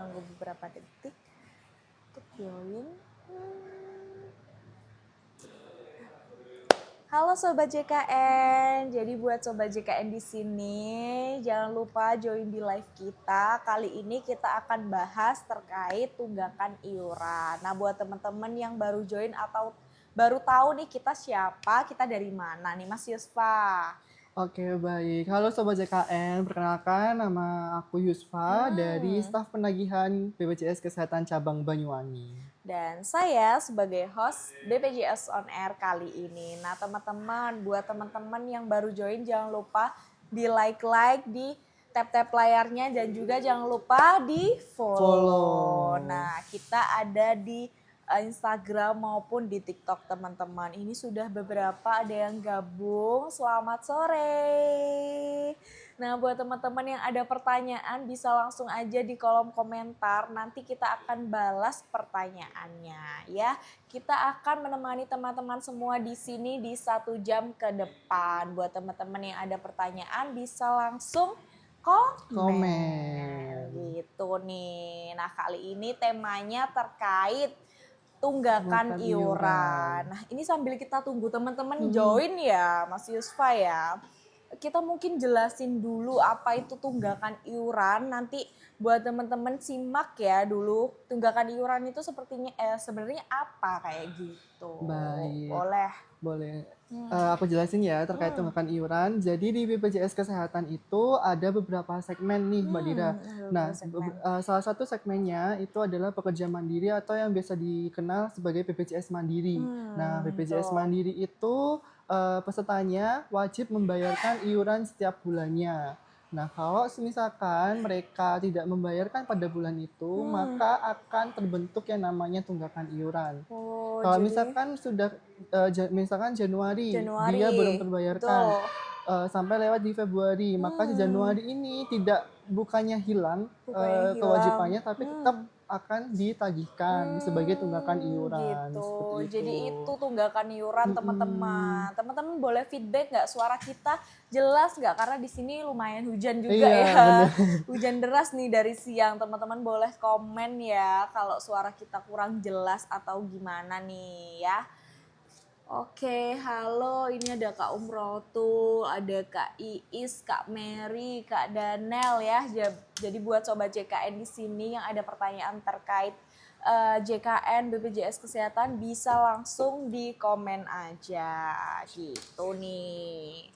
tunggu beberapa detik untuk join. Halo Sobat JKN, jadi buat Sobat JKN di sini jangan lupa join di live kita. Kali ini kita akan bahas terkait tunggakan iuran. Nah buat teman-teman yang baru join atau baru tahu nih kita siapa, kita dari mana nih Mas Yusfa? Oke, baik. Halo Sobat JKN, perkenalkan nama aku Yusfa dari staf penagihan BPJS Kesehatan Cabang Banyuwangi. Dan saya sebagai host BPJS On Air kali ini. Nah teman-teman, buat teman-teman yang baru join jangan lupa di like, di tap-tap layarnya dan juga jangan lupa di follow. Nah kita ada di Instagram maupun di TikTok teman-teman. Ini sudah beberapa ada yang gabung. Selamat sore. Nah buat teman-teman yang ada pertanyaan bisa langsung aja di kolom komentar. Nanti kita akan balas pertanyaannya ya. Kita akan menemani teman-teman semua di sini di 1 jam ke depan. Buat teman-teman yang ada pertanyaan bisa langsung komen. Gitu nih. Nah kali ini temanya terkait tunggakan iuran. Nah ini sambil kita tunggu teman-teman join ya Mas Yusfa ya. Kita mungkin jelasin dulu apa itu tunggakan iuran. Nanti buat teman-teman simak ya dulu tunggakan iuran itu sebenarnya apa kayak gitu. Baik. Boleh. Aku jelasin ya terkait tunggakan iuran. Jadi di BPJS Kesehatan itu ada beberapa segmen nih Mbak Dira. Nah, salah satu segmennya itu adalah pekerja mandiri atau yang biasa dikenal sebagai BPJS Mandiri. Nah, BPJS Mandiri itu pesertanya wajib membayarkan iuran setiap bulannya. Nah, kalau misalkan mereka tidak membayarkan pada bulan itu, maka akan terbentuk yang namanya tunggakan iuran. Kalau misalkan sudah misalkan Januari dia belum terbayarkan sampai lewat di Februari, maka di Januari ini bukannya hilang kewajibannya, tapi tetap akan ditagihkan sebagai tunggakan iuran. Gitu. Seperti itu. Jadi itu tunggakan iuran teman-teman. Teman-teman boleh feedback nggak suara kita jelas nggak? Karena di sini lumayan hujan juga ya. Bener. Hujan deras nih dari siang. Teman-teman boleh komen ya kalau suara kita kurang jelas atau gimana nih ya. Oke, halo. Ini ada Kak Umrotul, ada Kak Iis, Kak Mary, Kak Danel ya. Jadi buat Sobat JKN di sini yang ada pertanyaan terkait JKN BPJS Kesehatan bisa langsung di komen aja gitu nih.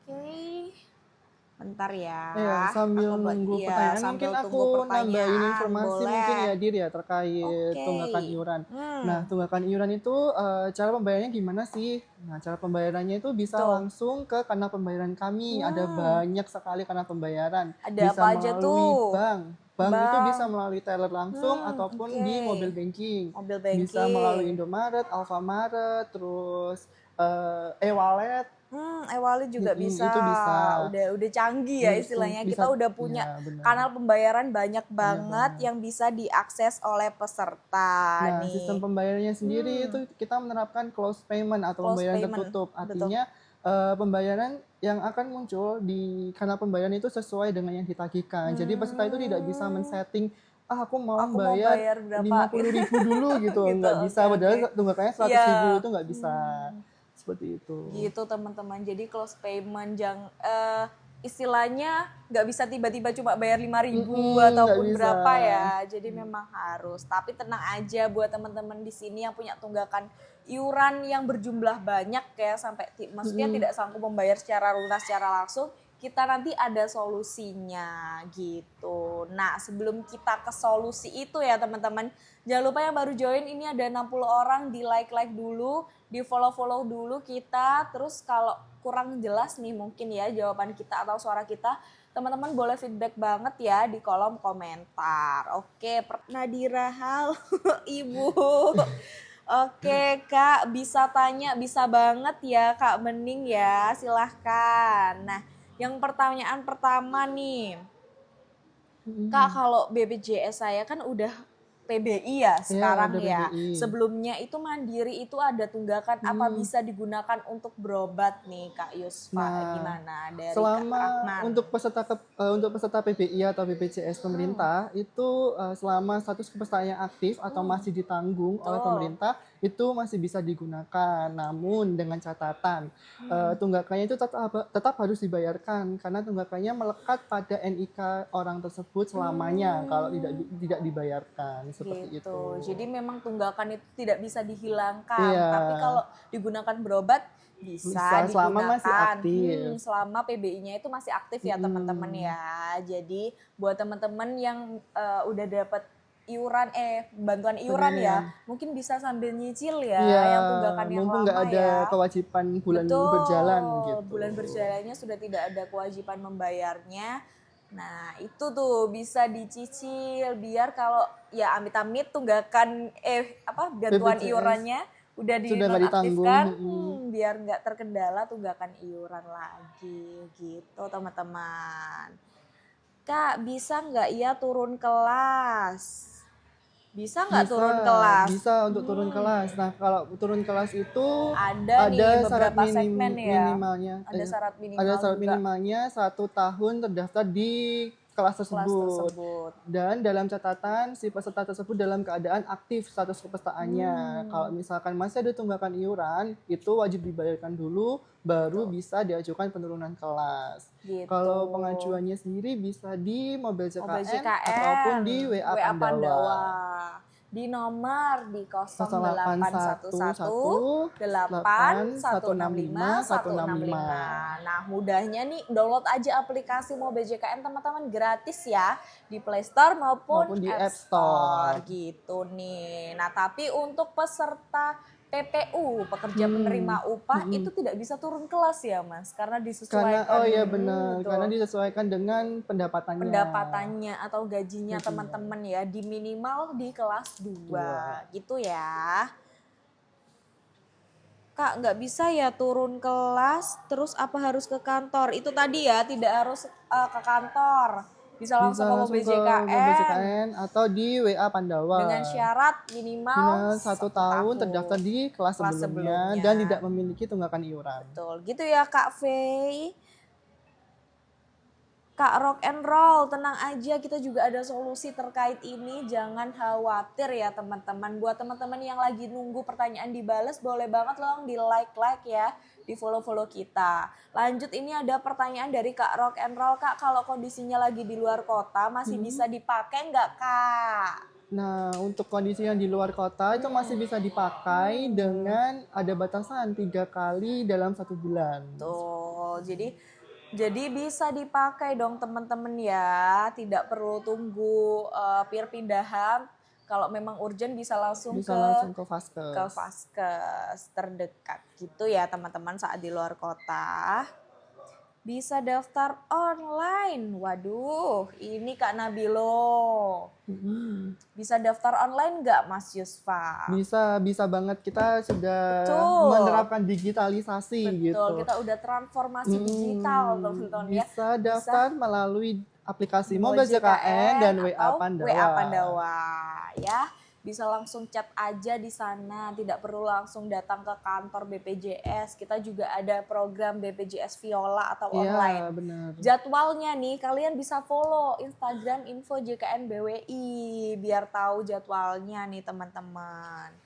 Oke. Bentar ya. Iya, sambil nunggu pertanyaan mungkin aku nambahin informasi mungkin ya Dir ya terkait tunggakan iuran. Nah, tunggakan iuran itu cara pembayarannya gimana sih? Nah, cara pembayarannya itu bisa langsung ke kanal pembayaran kami. Ada banyak sekali kanal pembayaran. Ada bisa apa aja melalui tuh? Bank itu bisa melalui teller langsung ataupun di mobile banking. Bisa melalui Indomaret, Alfamaret, terus e-wallet. E-wallet juga bisa. Itu bisa. Udah canggih ya istilahnya. Kita udah punya kanal pembayaran banyak banget yang bisa diakses oleh peserta. Nah, sistem pembayarannya sendiri itu kita menerapkan close payment atau pembayaran tertutup. Artinya pembayaran yang akan muncul di kanal pembayaran itu sesuai dengan yang ditagihkan. Jadi peserta itu tidak bisa men-setting aku mau bayar 50.000 dulu gitu. Nggak bisa, padahal tunggakannya 100.000 itu nggak bisa. Seperti itu. Gitu teman-teman. Jadi close payment istilahnya nggak bisa tiba-tiba cuma bayar 5.000 ataupun berapa ya. Jadi memang harus. Tapi tenang aja buat teman-teman di sini yang punya tunggakan iuran yang berjumlah banyak ya sampai maksudnya tidak sanggup membayar secara lunas secara langsung, kita nanti ada solusinya gitu. Nah sebelum kita ke solusi itu ya teman-teman, jangan lupa yang baru join ini ada 60 orang, di like dulu, di follow dulu kita. Terus kalau kurang jelas nih mungkin ya jawaban kita atau suara kita, teman-teman boleh feedback banget ya di kolom komentar. Oke, Nadira, halo Ibu. Oke Kak, bisa tanya, bisa banget ya Kak Bening ya, silahkan. Nah yang pertanyaan pertama nih, Kak kalau BPJS saya kan udah PBI ya sekarang ada ya. PBI. Sebelumnya itu Mandiri itu ada tunggakan apa bisa digunakan untuk berobat nih Kak Yusfa, Nah, gimana dari Kak selama Rahman? untuk peserta PBI atau BPJS pemerintah itu selama status kepesertaannya aktif atau masih ditanggung oleh pemerintah itu masih bisa digunakan. Namun dengan catatan tunggakannya itu tetap harus dibayarkan karena tunggakannya melekat pada NIK orang tersebut selamanya kalau tidak dibayarkan seperti Gitu. itu. Jadi memang tunggakan itu tidak bisa dihilangkan, Iya. tapi kalau digunakan berobat bisa selama digunakan. masih aktif. Selama PBI-nya itu masih aktif ya teman-teman ya. Jadi buat teman-teman yang udah dapat iuran bantuan iuran ya, mungkin bisa sambil nyicil ya Iya, yang tunggakan yang mumpung lama nggak ada ya. kewajiban bulan Betul, berjalan gitu. bulan berjalannya sudah tidak ada kewajiban membayarnya. Nah itu tuh bisa dicicil biar kalau ya amit-amit tunggakan bantuan BPJS iurannya udah sudah nggak dinonaktifkan, ditanggung. biar nggak terkendala tunggakan iuran lagi gitu teman-teman. Kak bisa nggak ya turun kelas? Bisa nggak turun kelas? Bisa untuk turun kelas. Nah, kalau turun kelas itu Ada nih syarat beberapa segmen ya. minimalnya. Ada syarat minimal Ada syarat juga. minimalnya 1 tahun terdaftar di kelas tersebut. Dan dalam catatan si peserta tersebut dalam keadaan aktif status kepesertaannya. Kalau misalkan masih ada tunggakan iuran, itu wajib dibayarkan dulu baru bisa diajukan penurunan kelas. Gitu. Kalau pengajuannya sendiri bisa di Mobil JKN, JKN ataupun di WA Pandawa. Di nomor di 0811 0811 165 165. Nah, mudahnya nih download aja aplikasi Mobil JKN teman-teman, gratis ya di Play Store maupun di App App Store. Gitu nih. Nah, tapi untuk peserta PPU, pekerja penerima upah itu tidak bisa turun kelas ya Mas, karena disesuaikan. Benar, karena disesuaikan dengan pendapatannya atau gajinya teman-teman ya, di minimal di kelas 2 gitu ya. Kak nggak bisa ya turun kelas terus apa harus ke kantor? Itu tadi ya, tidak harus ke kantor. Bisa langsung ke Mobil JKN atau di WA Pandawa dengan syarat minimal 1 tahun terdaftar di kelas sebelumnya dan tidak memiliki tunggakan iuran. Betul, gitu ya Kak Fei. Kak Rock and Roll, tenang aja, kita juga ada solusi terkait ini, jangan khawatir ya teman-teman. Buat teman-teman yang lagi nunggu pertanyaan dibales, boleh banget loh di like ya, di follow kita. Lanjut, ini ada pertanyaan dari Kak Rock and Roll. Kak, kalau kondisinya lagi di luar kota, masih bisa dipakai nggak Kak? Nah, untuk kondisi yang di luar kota itu masih bisa dipakai dengan ada batasan 3 kali dalam 1 bulan. Tuh, jadi bisa dipakai dong teman-teman ya, tidak perlu tunggu perpindahan. Kalau memang urgent bisa langsung ke Vaskes terdekat gitu ya teman-teman saat di luar kota. Bisa daftar online. Waduh, ini Kak Nabilo. Bisa daftar online nggak Mas Yusfa? Bisa banget. Kita sudah menerapkan digitalisasi. Betul, kita udah transformasi digital teman-teman ya. Bisa daftar melalui aplikasi Mobil JKN dan WA Pandawa ya. Bisa langsung chat aja di sana, tidak perlu langsung datang ke kantor BPJS. Kita juga ada program BPJS Viola atau online. Benar. Jadwalnya nih, kalian bisa follow Instagram info JKN BWI biar tahu jadwalnya nih teman-teman.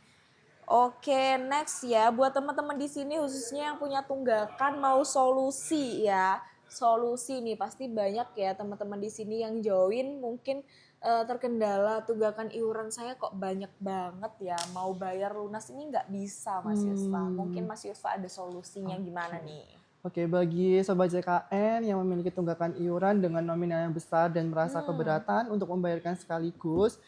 Oke, next ya, buat teman-teman di sini khususnya yang punya tunggakan mau solusi ya. Solusi nih pasti banyak ya teman-teman di sini yang join mungkin terkendala tunggakan iuran saya kok banyak banget ya, mau bayar lunas ini nggak bisa Mas Yusfa. Mungkin Mas Yusfa ada solusinya gimana nih? Oke, bagi Sobat JKN yang memiliki tunggakan iuran dengan nominal yang besar dan merasa keberatan untuk membayarkan sekaligus,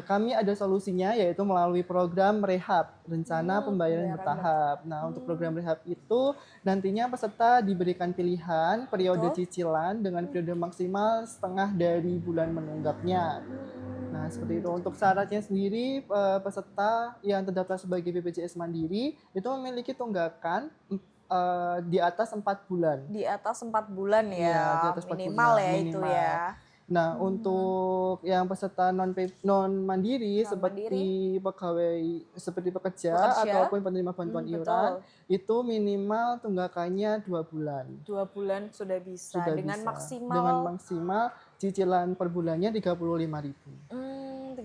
kami ada solusinya yaitu melalui program rehab, rencana pembayaran bertahap. Nah, untuk program rehab itu nantinya peserta diberikan pilihan periode cicilan dengan periode maksimal setengah dari bulan menunggaknya. Nah, seperti itu. Untuk syaratnya sendiri, peserta yang terdaftar sebagai BPJS Mandiri itu memiliki tunggakan di atas 4 bulan. Di atas 4 bulan ya, di atas 4 minimal bulan, ya minimal. Itu ya. Nah, untuk yang peserta non mandiri seperti pekerja ataupun penerima bantuan iuran itu minimal tunggakannya 2 bulan. 2 bulan sudah bisa. Dengan maksimal cicilan per bulannya 35.000. 35.000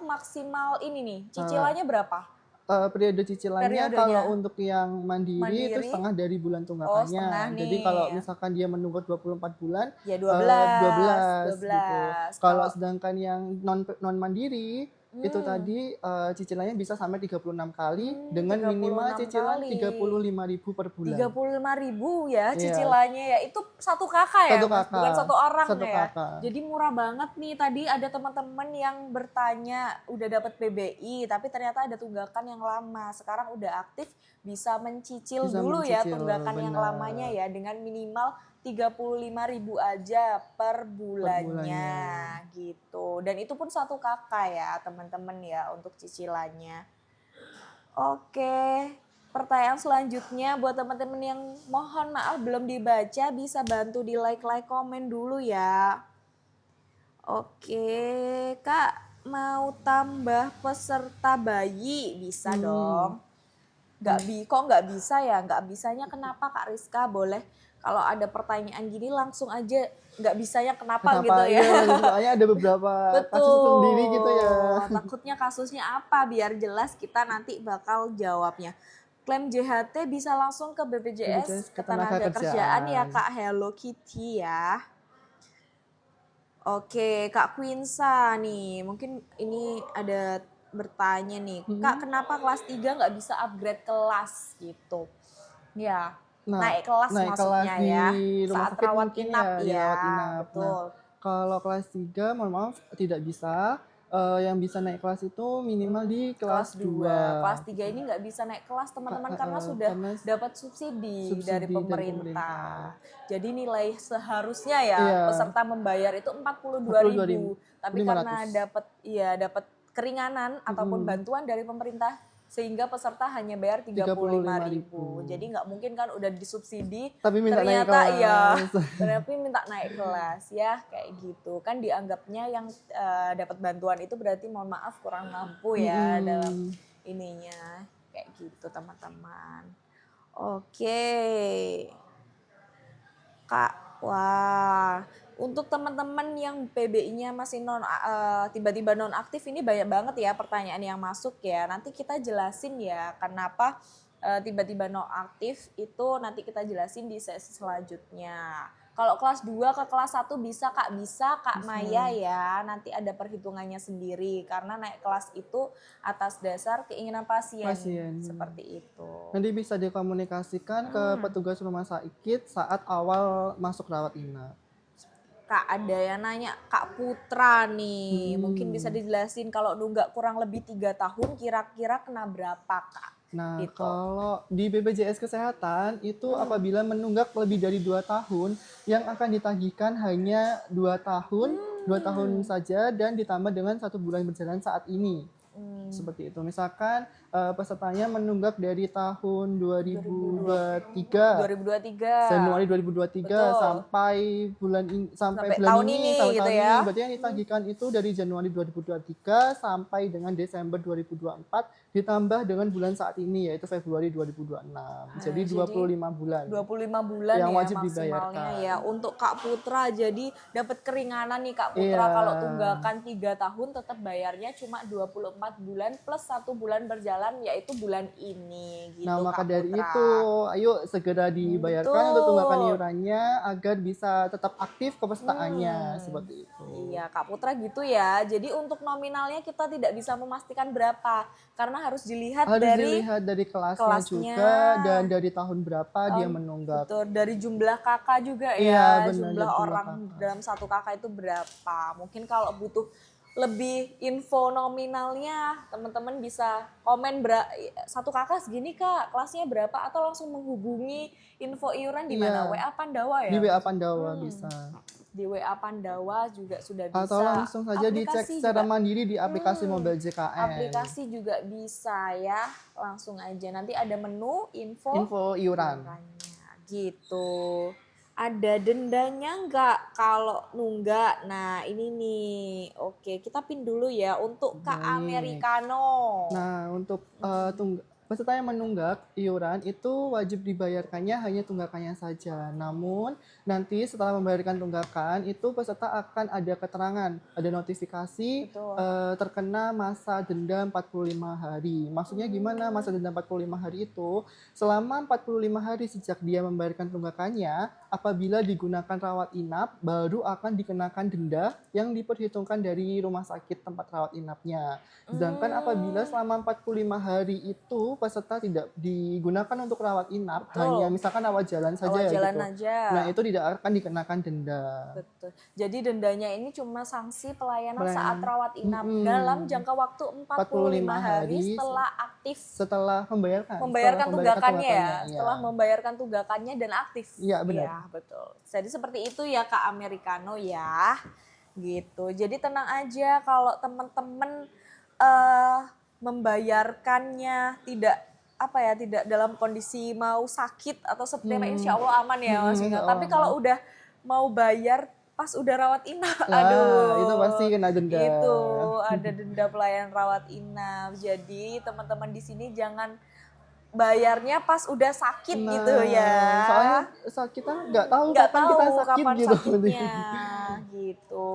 maksimal ini nih. Cicilannya berapa? Periode cicilannya kalau untuk yang mandiri itu setengah dari bulan tunggakannya. Jadi kalau misalkan dia menunggu 24 bulan, ya 12 gitu. Kalau sedangkan yang non mandiri itu tadi cicilannya bisa sampai 36 kali dengan minimal cicilan 35.000 per bulan. 35.000 ya cicilannya ya. Itu satu kakak ya, bukan satu orang ya. Jadi murah banget nih. Tadi ada teman-teman yang bertanya udah dapat PBI tapi ternyata ada tunggakan yang lama. Sekarang udah aktif bisa mencicil dulu ya tunggakan yang lamanya ya dengan minimal 35.000 aja per bulannya gitu. Dan itu pun satu kakak ya teman-teman ya untuk cicilannya. Oke, pertanyaan selanjutnya buat teman-teman yang mohon maaf belum dibaca bisa bantu di like komen dulu ya. Oke, Kak mau tambah peserta bayi bisa dong. Kok nggak bisa ya? Nggak bisanya kenapa Kak Rizka? Boleh kalau ada pertanyaan gini langsung aja nggak bisanya kenapa gitu ya. Iya, soalnya ada beberapa kasus sendiri gitu ya. Takutnya kasusnya apa biar jelas kita nanti bakal jawabnya. Klaim JHT bisa langsung ke BPJS Ketenagakerjaan ya Kak Hello Kitty ya. Oke, Kak Quinsa nih, mungkin ini ada bertanya nih, Kak kenapa kelas 3 nggak bisa upgrade kelas gitu? Ya, naik kelas maksudnya ya, saat rawat inap ya, betul. Kalau kelas 3 mohon maaf tidak bisa, yang bisa naik kelas itu minimal di kelas 2. Kelas 3 ini nggak bisa naik kelas teman-teman karena sudah dapat subsidi dari pemerintah. Jadi nilai seharusnya ya peserta membayar itu 42.000, tapi karena dapat keringanan ataupun bantuan dari pemerintah sehingga peserta hanya bayar 35.000. Jadi nggak mungkin kan udah disubsidi tapi ternyata tapi minta naik kelas ya kayak gitu. Kan dianggapnya yang dapat bantuan itu berarti mohon maaf kurang mampu ya dalam ininya kayak gitu teman-teman. Oke. Kak, wah. Untuk teman-teman yang PBI-nya masih tiba-tiba non aktif ini banyak banget ya pertanyaan yang masuk ya. Nanti kita jelasin ya kenapa tiba-tiba non aktif itu nanti kita jelasin di sesi selanjutnya. Kalau kelas 2 ke kelas 1 bisa Kak Maya ya. Nanti ada perhitungannya sendiri karena naik kelas itu atas dasar keinginan pasien. Seperti itu. Nanti bisa dikomunikasikan ke petugas rumah sakit saat awal masuk rawat inap. Kak ada yang nanya Kak Putra nih, mungkin bisa dijelasin kalau nunggak kurang lebih 3 tahun kira-kira kena berapa Kak? Nah kalau di BPJS Kesehatan itu apabila menunggak lebih dari 2 tahun yang akan ditagihkan hanya 2 tahun, 2 tahun saja dan ditambah dengan 1 bulan berjalan saat ini. Seperti itu. Misalkan pesertanya menunggak dari tahun 2023 Januari 2023 sampai bulan ini sampai tahun ini gitu ya. Berarti yang ditagihkan itu dari Januari 2023 sampai dengan Desember 2024 ditambah dengan bulan saat ini yaitu Februari 2026. Jadi 25 bulan. 25 bulan yang wajib dibayarkan. Ya untuk Kak Putra jadi dapat keringanan nih Kak Putra kalau tunggakan 3 tahun tetap bayarnya cuma 24 bulan plus 1 bulan berjalan yaitu bulan ini gitu. Nah maka dari itu ayo segera dibayarkan untuk tunggakan iurannya agar bisa tetap aktif kepesertaannya seperti itu. Iya Kak Putra gitu ya. Jadi untuk nominalnya kita tidak bisa memastikan berapa karena harus dilihat dari kelasnya juga dan dari tahun berapa dia menunggak. Betul, dari jumlah kakak juga ya, jumlah orang dalam satu kakak itu berapa. Mungkin kalau butuh lebih info nominalnya teman-teman bisa komen satu kakak segini Kak, kelasnya berapa atau langsung menghubungi info iuran di mana? WA Pandawa ya? Di WA Pandawa bisa. Di WA Pandawa juga sudah bisa. Atau langsung saja dicek secara mandiri di aplikasi Mobile JKN. Aplikasi juga bisa ya, langsung aja. Nanti ada menu info iuran. Gitu. Ada dendanya nggak kalau nunggak? Nah ini nih, oke kita pin dulu ya untuk Kak Baik. Americano. Nah, untuk peserta yang menunggak iuran itu wajib dibayarkannya hanya tunggakannya saja. Namun, nanti setelah membayarkan tunggakan, itu peserta akan ada keterangan, ada notifikasi Betul. terkena masa denda 45 hari. Maksudnya gimana masa denda 45 hari itu? Selama 45 hari sejak dia membayarkan tunggakannya, apabila digunakan rawat inap, baru akan dikenakan denda yang diperhitungkan dari rumah sakit tempat rawat inapnya. Sedangkan apabila selama 45 hari itu peserta tidak digunakan untuk rawat inap, Betul. hanya misalkan rawat jalan saja Rawat ya jalan gitu. aja. Nah, itu tidak akan dikenakan denda. Betul. Jadi dendanya ini cuma sanksi pelayanan saat Pelayanan rawat inap dalam mm-mm. jangka waktu 45 45 hari setelah aktif setelah membayarkan tunggakannya ya, iya. setelah membayarkan tunggakannya dan aktif. Iya, benar. Iya, betul. Jadi seperti itu ya Kak Americano ya. Gitu. Jadi tenang aja kalau teman-teman membayarkannya tidak dalam kondisi mau sakit atau seperti apa, insya Allah aman ya Mas Vino. Tapi kalau udah mau bayar pas udah rawat inap, aduh itu pasti kena denda. Itu ada denda pelayanan rawat inap. Jadi teman-teman di sini jangan bayarnya pas udah sakit gitu ya. Soalnya kita nggak tahu kapan kita sakit gitu. Sakitnya, gitu.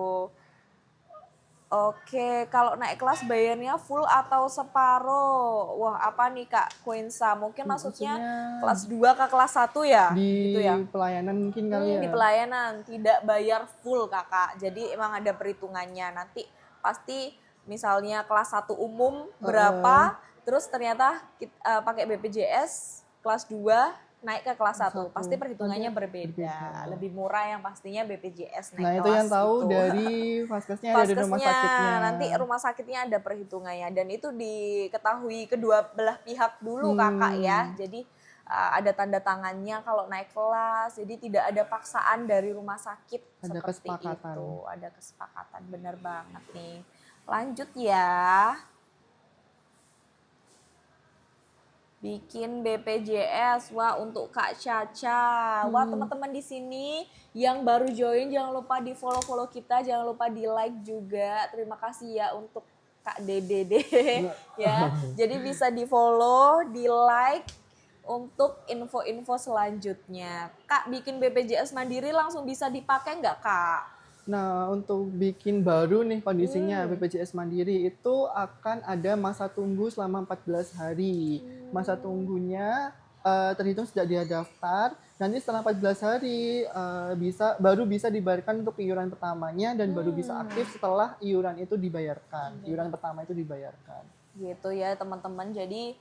Oke, kalau naik kelas bayarnya full atau separuh? Wah, apa nih Kak Quinsa? Mungkin maksudnya kelas 2 ke kelas 1 ya? Di gitu ya? pelayanan mungkin kali ya. Di pelayanan, tidak bayar full Kakak. Jadi emang ada perhitungannya. Nanti pasti misalnya kelas 1 umum berapa, terus ternyata pakai BPJS kelas 2 naik ke kelas 1, pasti perhitungannya berbeda. Lebih murah yang pastinya BPJS naik kelas. Nah, itu yang tahu dari vaskesnya, dari rumah sakitnya. Nanti rumah sakitnya ada perhitungannya dan itu diketahui kedua belah pihak dulu Kakak ya. Jadi ada tanda tangannya kalau naik kelas. Jadi tidak ada paksaan dari rumah sakit. Ada kesepakatan. Itu. Ada kesepakatan, benar banget nih. Lanjut ya. Bikin BPJS, wah untuk Kak Caca. Wah teman-teman di sini yang baru join jangan lupa di follow kita, jangan lupa di like juga. Terima kasih ya untuk Kak Dede ya. Jadi bisa di follow, di like untuk info-info selanjutnya. Kak bikin BPJS Mandiri langsung bisa dipakai nggak Kak? Nah, untuk bikin baru nih kondisinya BPJS Mandiri itu akan ada masa tunggu selama 14 hari. Masa tunggunya terhitung sejak dia daftar. Nanti setelah 14 hari baru bisa dibayarkan untuk iuran pertamanya dan baru bisa aktif setelah iuran itu dibayarkan. Iuran pertama itu dibayarkan. Gitu ya teman-teman. Jadi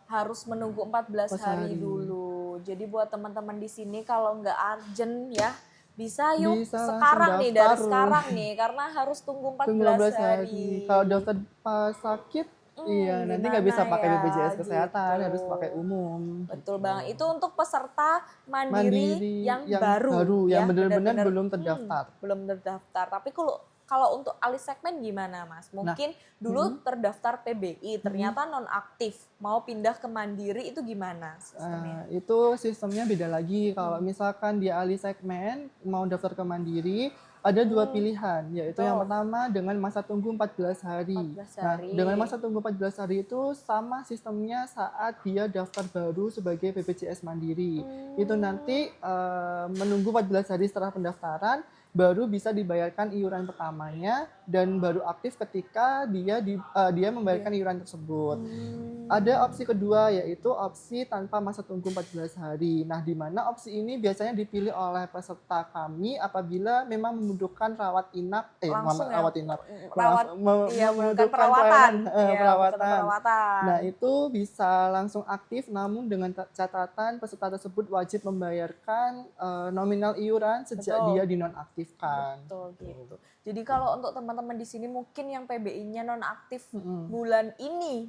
harus menunggu 14 hari dulu. Jadi buat teman-teman di sini kalau nggak urgent ya bisa sekarang nih, dari sekarang nih, karena harus tunggu 14 hari. Kalau daftar pas sakit, iya nanti nggak bisa pakai BPJS Kesehatan, gitu. harus pakai umum. Betul banget. Itu untuk peserta mandiri yang baru yang benar-benar belum terdaftar. Belum terdaftar. Tapi kalau untuk alih segmen gimana Mas? Mungkin dulu terdaftar PBI, ternyata nonaktif, mau pindah ke mandiri itu gimana sistemnya? Itu sistemnya beda lagi. Kalau misalkan dia alih segmen, mau daftar ke mandiri, ada dua pilihan, yaitu yang pertama dengan masa tunggu 14 hari. Nah, dengan masa tunggu 14 hari itu sama sistemnya saat dia daftar baru sebagai BPJS Mandiri. Itu nanti menunggu 14 hari setelah pendaftaran, baru bisa dibayarkan iuran pertamanya dan baru aktif ketika dia membayarkan iuran tersebut. Ada opsi kedua yaitu opsi tanpa masa tunggu 14 hari. Nah, di mana opsi ini biasanya dipilih oleh peserta kami apabila memang membutuhkan membutuhkan perawatan. Nah, itu bisa langsung aktif namun dengan catatan peserta tersebut wajib membayarkan nominal iuran sejak dia dinonaktifkan. Betul gitu. Jadi kalau untuk teman-teman di sini mungkin yang PBI-nya nonaktif bulan ini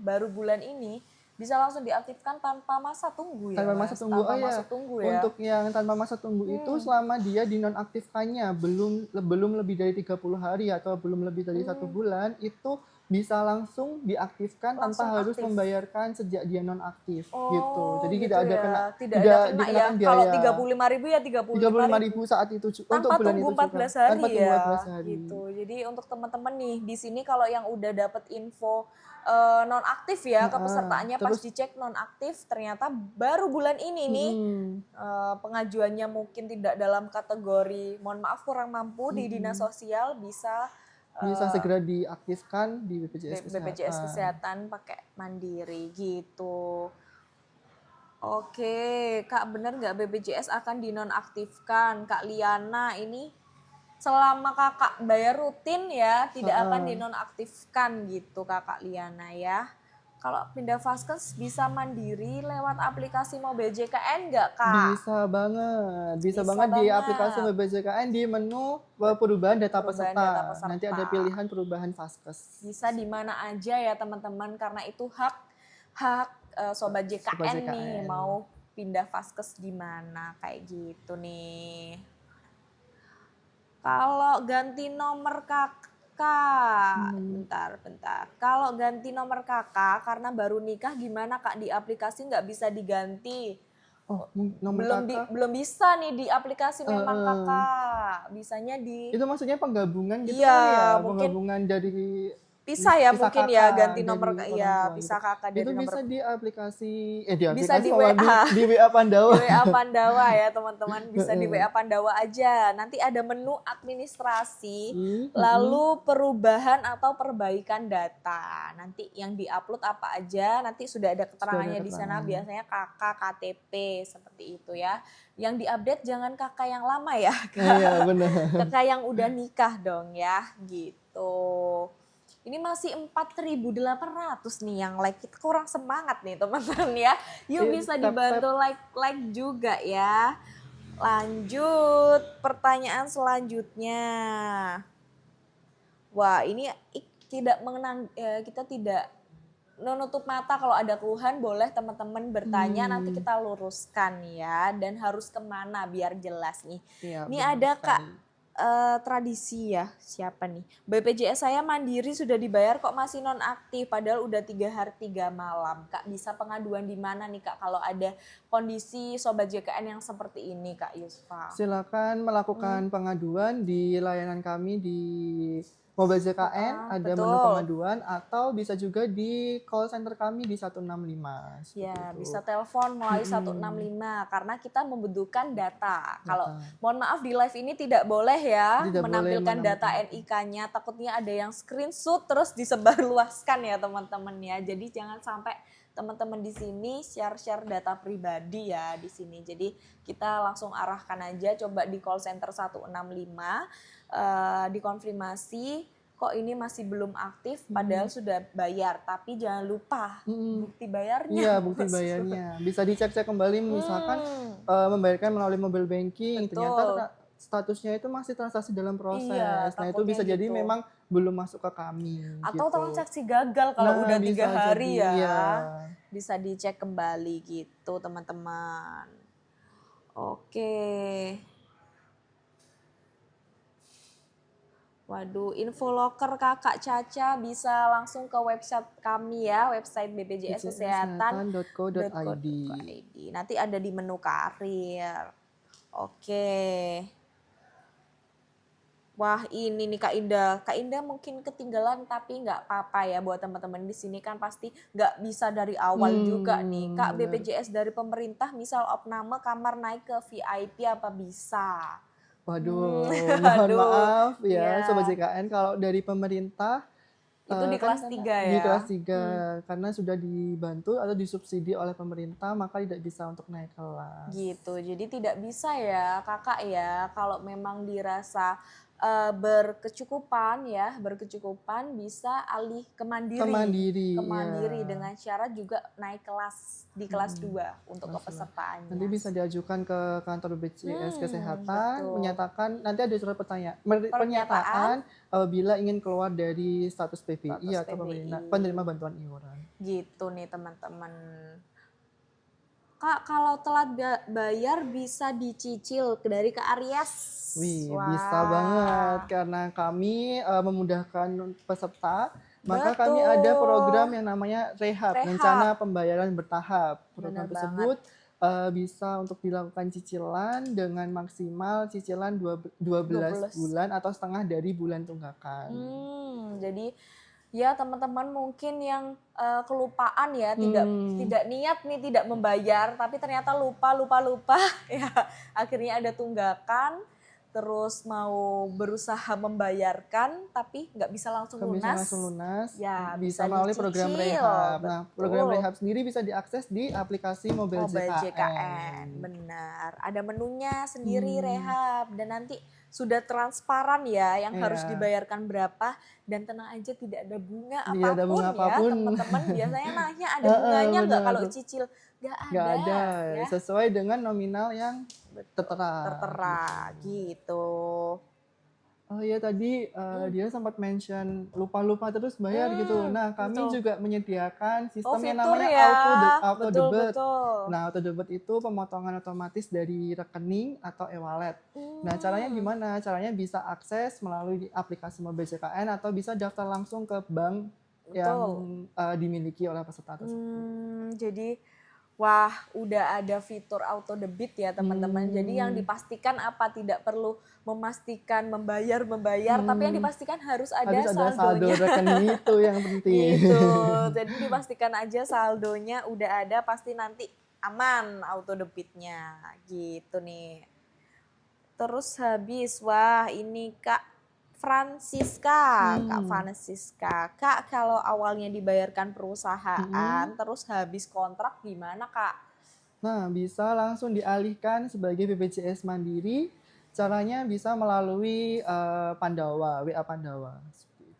bisa langsung diaktifkan tanpa masa tunggu ya. Tanpa masa tunggu. Untuk yang tanpa masa tunggu itu selama dia dinonaktifkannya belum lebih dari 30 hari atau belum lebih dari 1 bulan itu bisa langsung diaktifkan Langsung tanpa harus aktif. membayarkan sejak dia nonaktif gitu. Oh, Jadi gitu tidak ada ya. kena Tidak ada kena ya. dikenakan Kalau biaya. 35.000 ya 35.000 35.000 saat itu untuk tanpa bulan tunggu itu juga 14 hari tanpa tunggu ya 14 hari. gitu. Jadi untuk teman-teman nih di sini kalau yang udah dapet info nonaktif ya, kepesertaannya pas Terus dicek nonaktif ternyata baru bulan ini nih pengajuannya mungkin tidak dalam kategori mohon maaf kurang mampu di dinas sosial bisa segera diaktifkan di BPJS Kesehatan. BPJS Kesehatan pakai mandiri gitu. Oke, Kak bener nggak BPJS akan dinonaktifkan? Kak Liana ini selama kakak bayar rutin ya tidak akan dinonaktifkan gitu Kakak Liana ya. Kalau pindah vaskes bisa mandiri lewat aplikasi Mobil JKN nggak Kak? Bisa banget Bisa di banget. aplikasi Mobil JKN di menu perubahan data Perubahan peserta. data peserta. Nanti ada pilihan perubahan vaskes. Bisa di mana aja ya teman-teman karena itu hak sobat JKN nih mau pindah vaskes di mana kayak gitu nih. Kalau ganti nomor kakak, bentar. Kalau ganti nomor kakak karena baru nikah gimana Kak di aplikasi nggak bisa diganti? Oh, nomor kakak? Belum bisa nih di aplikasi memang kakak. Bisanya di. Itu maksudnya penggabungan gitu Iya, kan ya? mungkin Penggabungan dari pisah ya mungkin ya ganti dari nomor orang ya tua pisah gitu. kakak dari Itu nomor. bisa di aplikasi Bisa di WA. di WA Pandawa. Di WA Pandawa ya teman-teman, bisa di WA Pandawa aja. Nanti ada menu administrasi, lalu perubahan atau perbaikan data. Nanti yang diupload apa aja, nanti sudah ada keterangannya di sana. Biasanya kakak, KTP seperti itu ya. Yang diupdate jangan kakak yang lama ya, Iya benar. kakak yang udah nikah dong ya, gitu. Ini masih 4.800 nih yang like, kita kurang semangat nih teman-teman ya. Yuk bisa dibantu like juga ya. Lanjut pertanyaan selanjutnya. Wah ini tidak mengenang, kita tidak menutup mata kalau ada keluhan boleh teman-teman bertanya nanti kita luruskan ya. Dan harus kemana biar jelas nih. Ya, ini ada sekali. Kak tradisi ya siapa nih BPJS saya mandiri sudah dibayar kok masih nonaktif padahal udah 3 hari 3 malam Kak bisa pengaduan di mana nih Kak kalau ada kondisi sobat JKN yang seperti ini Kak Yusfa? Silakan melakukan pengaduan di layanan kami di Mobil JKN, ada menu pengaduan atau bisa juga di call center kami di 165. Ya, bisa telepon melalui 165 karena kita membutuhkan data. Kalau mohon maaf di live ini tidak boleh ya menampilkan data NIK-nya, takutnya ada yang screenshot terus disebarluaskan ya teman-teman ya. Jadi jangan sampai teman-teman di sini share data pribadi ya di sini. Jadi kita langsung arahkan aja coba di call center 165 dikonfirmasi kok ini masih belum aktif padahal sudah bayar tapi jangan lupa bukti bayarnya. Iya, bukti bayarnya. Bisa dicek-cek kembali misalkan membayarkan melalui mobile banking. Ternyata statusnya itu masih transaksi dalam proses. Iya, nah itu bisa jadi memang belum masuk ke kami. Atau transaksi gagal kalau udah 3 hari ya. Iya. Bisa dicek kembali gitu teman-teman. Oke. Waduh, info loker Kakak Caca bisa langsung ke website kami ya, website BPJS Kesehatan.co.id. Nanti ada di menu karir. Oke. Wah ini nih Kak Indah. Kak Indah mungkin ketinggalan tapi nggak apa-apa ya buat teman-teman di sini kan pasti nggak bisa dari awal juga nih. Kak BPJS dari pemerintah misal opname kamar naik ke VIP apa bisa? Waduh, mohon maaf ya Sobat JKN kalau dari pemerintah itu di kelas 3 ya? Di kelas 3 karena sudah dibantu atau disubsidi oleh pemerintah maka tidak bisa untuk naik kelas. Gitu, jadi tidak bisa ya kakak ya kalau memang dirasa berkecukupan bisa alih ke mandiri ya. Dengan syarat juga naik kelas di kelas 2 untuk kepesertaannya. Nanti bisa diajukan ke kantor BPJS Kesehatan menyatakan nanti ada surat pernyataan apabila ingin keluar dari status PBI atau penerima bantuan iuran. Gitu nih teman-teman. Kak, kalau telat bayar bisa dicicil dari ke Aries. Bisa banget karena kami memudahkan peserta Maka kami ada program Betul. yang namanya Rehab, Rehab. Rencana Pembayaran Bertahap. Program Bener banget. tersebut bisa untuk dilakukan cicilan dengan maksimal cicilan 12 12. bulan atau setengah dari bulan tunggakan. Jadi ya teman-teman mungkin yang kelupaan ya, tidak niat nih tidak membayar, tapi ternyata lupa ya akhirnya ada tunggakan, terus mau berusaha membayarkan tapi nggak bisa langsung Bisa lunas. langsung lunas, Ya bisa bisa melalui program dicicil. Rehab. Nah, program Betul. Rehab sendiri bisa diakses di aplikasi Mobile JKN, JKN. benar. Ada menunya sendiri Rehab dan nanti sudah transparan ya yang harus dibayarkan berapa dan tenang aja tidak ada bunga Tidak ada bunga ya apapun. teman-teman. Biasanya nanya ada bunganya nggak kalau cicil? Nggak ada ya. Sesuai dengan nominal yang tertera gitu. Oh iya tadi dia sempat mention lupa-lupa terus bayar gitu. Nah kami juga menyediakan sistem yang namanya auto debit. Nah auto debit itu pemotongan otomatis dari rekening atau e-wallet. Nah caranya gimana? Caranya bisa akses melalui aplikasi Mobile JKN atau bisa daftar langsung ke bank yang dimiliki oleh peserta tersebut. Jadi wah, udah ada fitur auto debit ya teman-teman. Jadi yang dipastikan apa? Tidak perlu memastikan membayar, tapi yang dipastikan harus ada saldo rekening itu yang penting. Gitu. Jadi dipastikan aja saldonya udah ada, pasti nanti aman auto debitnya. Gitu nih. Terus habis, wah ini Kak Francisca. Kak, kalau awalnya dibayarkan perusahaan, terus habis kontrak gimana Kak? Nah, bisa langsung dialihkan sebagai BPJS Mandiri. Caranya bisa melalui Pandawa, WA Pandawa.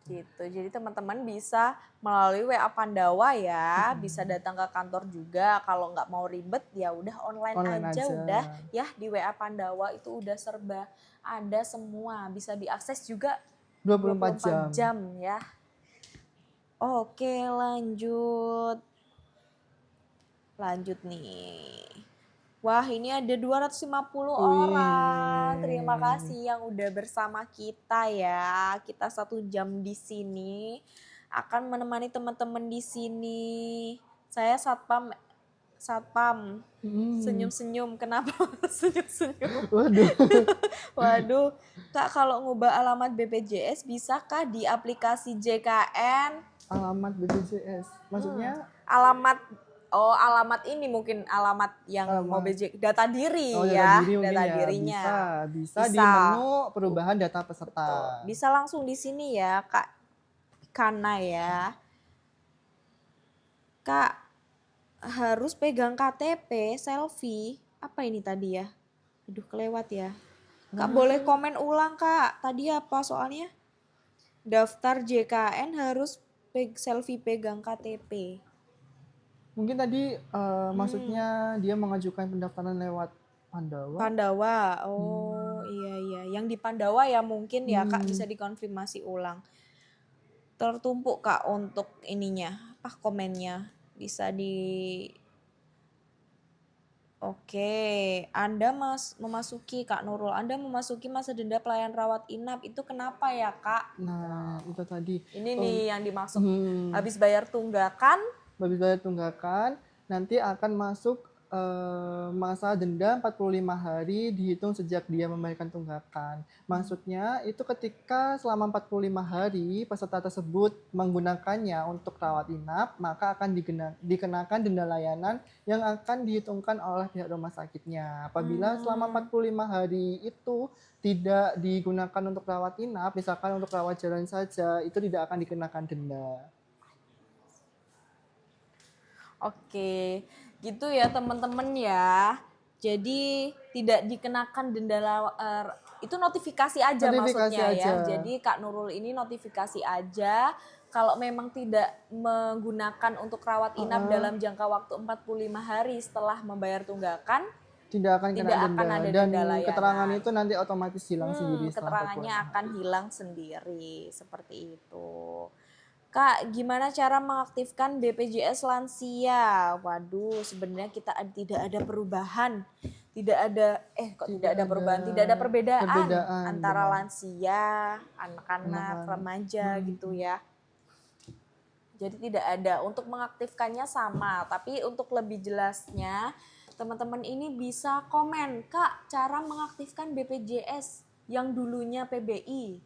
Gitu. Jadi teman-teman bisa melalui WA Pandawa ya, bisa datang ke kantor juga. Kalau nggak mau ribet ya udah online aja udah ya, di WA Pandawa itu udah serba ada semua, bisa diakses juga 24 jam ya. Oke, lanjut nih. Wah, ini ada 250 orang. Terima kasih yang udah bersama kita ya. Kita 1 jam di sini akan menemani teman-teman di sini. Saya satpam. Senyum-senyum. Kenapa senyum-senyum? Waduh. Kak, kalau ngubah alamat BPJS bisakah di aplikasi JKN? Alamat BPJS? Maksudnya? Alamat ini mungkin alamat yang Mobile data diri data dirinya. Bisa di menu perubahan data peserta. Betul. Bisa langsung di sini ya Kak Kana ya. Kak, harus pegang KTP, selfie. Apa ini tadi ya? Aduh kelewat ya. Kak boleh komen ulang Kak. Tadi apa soalnya? Daftar JKN harus selfie pegang KTP. Mungkin tadi maksudnya dia mengajukan pendaftaran lewat Pandawa. Oh iya. Yang di Pandawa ya mungkin ya Kak, bisa dikonfirmasi ulang. Tertumpuk Kak untuk ininya, komennya. Bisa di... Oke, Anda memasuki Kak Nurul, Anda memasuki masa denda pelayan rawat inap. Itu kenapa ya Kak? Nah, itu tadi. Ini nih yang dimaksud. Habis bayar tunggakan, nanti akan masuk masa denda 45 hari dihitung sejak dia membayarkan tunggakan. Maksudnya itu ketika selama 45 hari peserta tersebut menggunakannya untuk rawat inap, maka akan dikenakan denda layanan yang akan dihitungkan oleh pihak rumah sakitnya. Apabila selama 45 hari itu tidak digunakan untuk rawat inap, misalkan untuk rawat jalan saja, itu tidak akan dikenakan denda. Oke, gitu ya teman-teman ya. Jadi tidak dikenakan denda itu notifikasi aja maksudnya ya. Jadi Kak Nurul ini notifikasi aja. Kalau memang tidak menggunakan untuk rawat inap dalam jangka waktu 45 hari setelah membayar tunggakan, tidak akan ada denda layanan. Keterangan itu nanti otomatis hilang sendiri. Keterangannya akan hilang sendiri, seperti itu. Kak, gimana cara mengaktifkan BPJS lansia? Waduh, sebenarnya kita tidak ada perubahan. Tidak ada perbedaan antara lansia, anak-anak, remaja gitu ya. Jadi tidak ada. Untuk mengaktifkannya sama, tapi untuk lebih jelasnya teman-teman ini bisa komen, Kak, cara mengaktifkan BPJS yang dulunya PBI.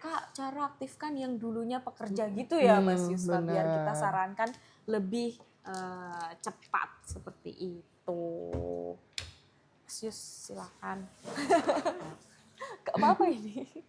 Kak, cara aktifkan yang dulunya pekerja gitu ya Mas Yusfa, biar kita Benar. sarankan lebih cepat seperti itu. Mas Yus, silakan. Gak apa-apa ini.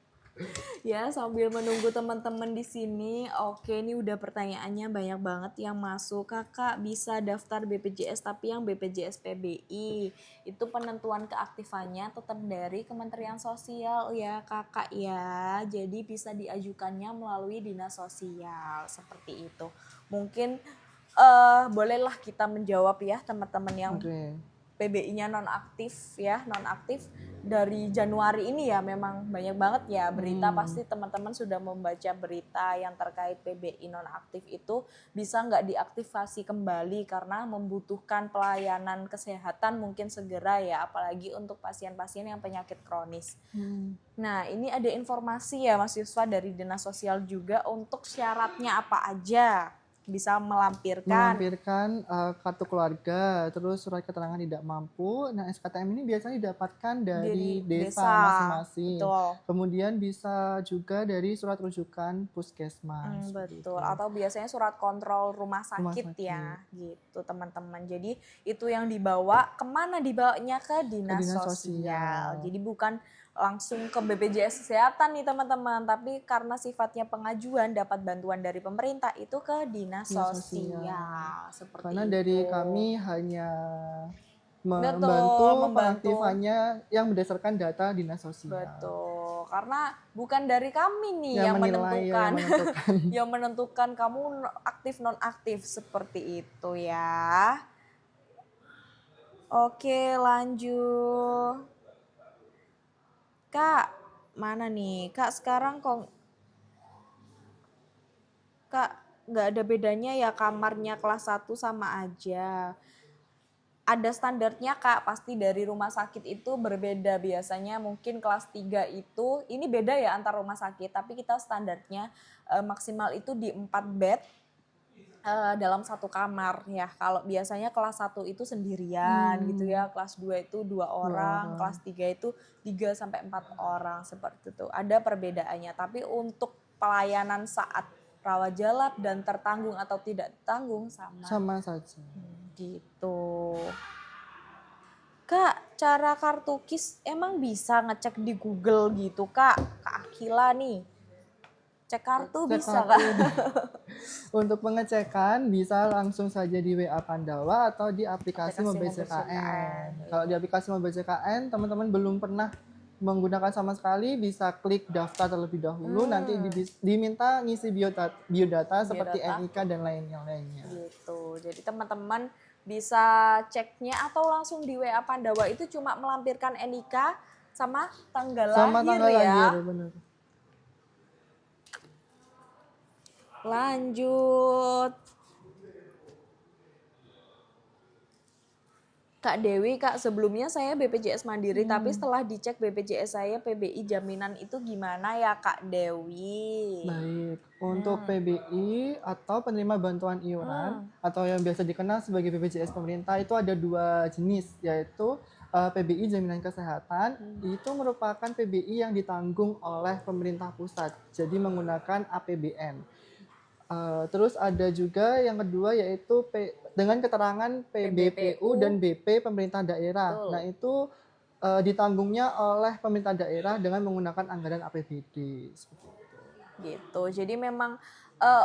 Ya, sambil menunggu teman-teman di sini. Oke, ini udah pertanyaannya banyak banget yang masuk. Kakak bisa daftar BPJS tapi yang BPJS PBI. Itu penentuan keaktifannya tetap dari Kementerian Sosial ya, Kakak ya. Jadi bisa diajukannya melalui Dinas Sosial seperti itu. Mungkin bolehlah kita menjawab ya teman-teman yang PBI-nya nonaktif ya, nonaktif dari Januari ini ya, memang banyak banget ya berita. Pasti teman-teman sudah membaca berita yang terkait PBI nonaktif itu bisa nggak diaktifasi kembali karena membutuhkan pelayanan kesehatan mungkin segera ya, apalagi untuk pasien-pasien yang penyakit kronis. Nah, ini ada informasi ya Mas Yusfa dari Dinas Sosial juga untuk syaratnya apa aja. Bisa melampirkan kartu keluarga, terus surat keterangan tidak mampu. Nah, SKTM ini biasanya didapatkan dari desa masing-masing. Kemudian bisa juga dari surat rujukan puskesmas. Betul, atau biasanya surat kontrol rumah sakit ya, gitu teman-teman. Jadi itu yang dibawa, kemana dibawanya? Ke Dinas Sosial. Jadi bukan langsung ke BPJS Kesehatan nih teman-teman, tapi karena sifatnya pengajuan dapat bantuan dari pemerintah itu ke Dinas Sosial. Seperti karena itu. dari kami hanya membantu pengaktifannya yang berdasarkan data Dinas Sosial. Betul, karena bukan dari kami nih yang menentukan, yang menentukan kamu aktif non-aktif seperti itu ya. Oke, lanjut. Kak, mana nih? Kak, sekarang kok Kak, nggak ada bedanya ya kamarnya kelas 1 sama aja. Ada standarnya Kak, pasti dari rumah sakit itu berbeda. Biasanya mungkin kelas 3 itu, ini beda ya antar rumah sakit, tapi kita standarnya maksimal itu di 4 bed dalam satu kamar ya. Kalau biasanya kelas 1 itu sendirian gitu ya, kelas 2 itu 2 orang, kelas 3 itu 3 sampai 4 orang seperti itu. Ada perbedaannya, tapi untuk pelayanan saat rawat jalan dan tertanggung atau tidak tanggung sama saja. Gitu. Kak, cara kartu KIS emang bisa ngecek di Google gitu Kak? Kak Akila nih. Cek kartu bisa Kak? Untuk pengecekan bisa langsung saja di WA Pandawa atau di aplikasi Mobile CKN. Kalau di aplikasi Mobile CKN teman-teman belum pernah menggunakan sama sekali, bisa klik daftar terlebih dahulu, nanti diminta ngisi biodata seperti NIK dan lainnya. Gitu. Jadi teman-teman bisa ceknya atau langsung di WA Pandawa itu cuma melampirkan NIK sama tanggal lahir. Benar. Lanjut. Kak Dewi, Kak, sebelumnya saya BPJS Mandiri, tapi setelah dicek BPJS saya PBI jaminan itu gimana ya Kak Dewi? Baik, untuk PBI atau penerima bantuan iuran atau yang biasa dikenal sebagai BPJS pemerintah itu ada 2 jenis, yaitu PBI jaminan kesehatan, itu merupakan PBI yang ditanggung oleh pemerintah pusat, jadi menggunakan APBN. Terus ada juga yang kedua yaitu dengan keterangan PBPU dan BP pemerintah daerah. Nah itu ditanggungnya oleh pemerintah daerah dengan menggunakan anggaran APBD. Seperti itu. Gitu. Jadi memang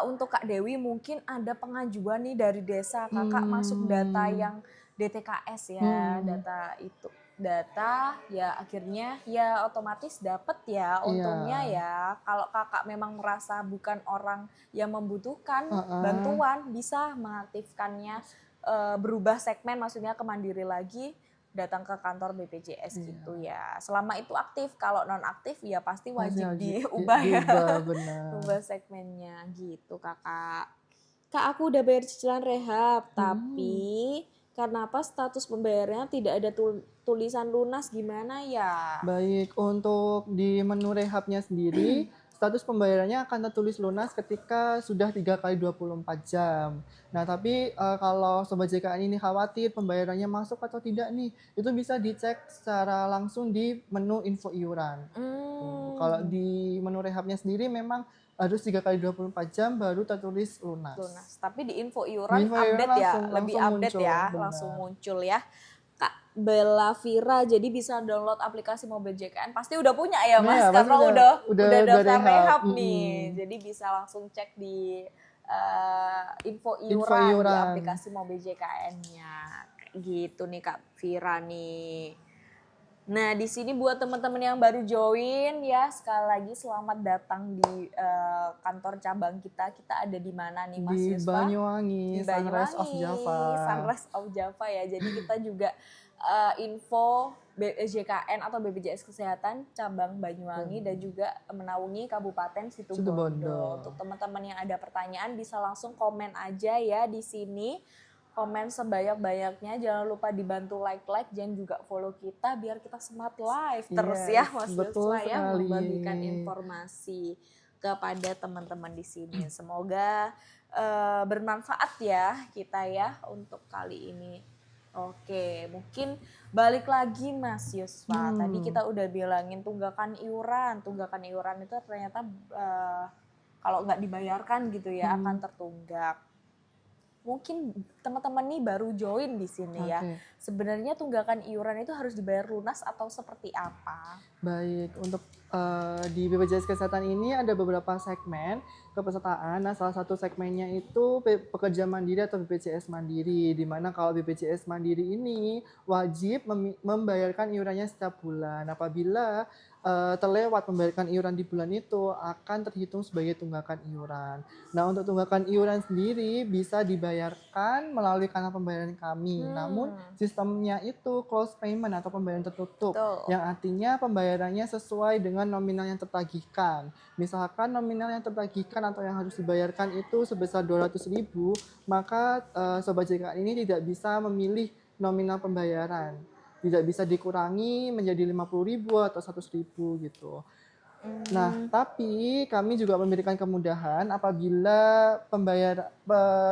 untuk Kak Dewi mungkin ada pengajuan nih dari desa, Kakak masuk data yang DTKS ya, data ya akhirnya ya otomatis dapat ya untungnya ya. Kalau Kakak memang merasa bukan orang yang membutuhkan bantuan, bisa mengaktifkannya, berubah segmen maksudnya ke mandiri lagi, datang ke kantor BPJS gitu ya. Selama itu aktif, kalau non aktif ya pasti wajib diubah ya. Ubah segmennya gitu Kakak. Kak, aku udah bayar cicilan rehab, tapi karena apa status pembayarannya tidak ada tulisan lunas, gimana ya? Baik, untuk di menu rehabnya sendiri status pembayarannya akan tertulis lunas ketika sudah 3 kali 24 jam. Nah, tapi kalau Sobat JKN ini khawatir pembayarannya masuk atau tidak nih, itu bisa dicek secara langsung di menu info iuran. Kalau di menu rehabnya sendiri memang harus 3 kali 24 jam baru tertulis lunas. Tapi di info iuran update ya, lebih update muncul, ya, benar. langsung muncul ya. Kak Bella Vira, jadi bisa download aplikasi Mobil JKN. Pasti udah punya ya Mas, karena udah daftar rehab nih. Jadi bisa langsung cek di info iuran di aplikasi Mobil JKN-nya. Kayak gitu nih Kak Vira nih. Nah, di sini buat teman-teman yang baru join ya, sekali lagi selamat datang di kantor cabang kita. Kita ada di mana nih Mas Yusfa? Di Banyuwangi, Sunrise of Java. Sunrise of Java ya. Jadi kita juga info JKN atau BPJS Kesehatan cabang Banyuwangi dan juga menaungi Kabupaten Situbondo. Untuk teman-teman yang ada pertanyaan bisa langsung komen aja ya di sini. Komen sebanyak-banyaknya, jangan lupa dibantu like dan juga follow kita biar kita semangat live terus ya Mas Yusfa ya, membagikan informasi kepada teman-teman di sini. Semoga bermanfaat ya kita ya untuk kali ini. Oke, mungkin balik lagi Mas Yusfa. Tadi kita udah bilangin tunggakan iuran itu ternyata kalau nggak dibayarkan gitu ya akan tertunggak. Mungkin teman-teman nih baru join di sini ya. Sebenarnya tunggakan iuran itu harus dibayar lunas atau seperti apa? Baik, untuk di BPJS Kesehatan ini ada beberapa segmen kepesertaan. Nah, salah satu segmennya itu pekerja mandiri atau BPJS Mandiri, di mana kalau BPJS Mandiri ini wajib membayarkan iurannya setiap bulan. Apabila terlewat membayarkan iuran di bulan itu akan terhitung sebagai tunggakan iuran. Nah, untuk tunggakan iuran sendiri bisa dibayarkan melalui kanal pembayaran kami. Namun sistemnya itu close payment atau pembayaran tertutup, yang artinya pembayarannya sesuai dengan nominal yang tertagihkan. Misalkan nominal yang tertagihkan atau yang harus dibayarkan itu sebesar 200.000, maka Sobat JKN ini tidak bisa memilih nominal pembayaran. Tidak bisa dikurangi menjadi 50.000 atau 100.000 gitu. Nah, tapi kami juga memberikan kemudahan apabila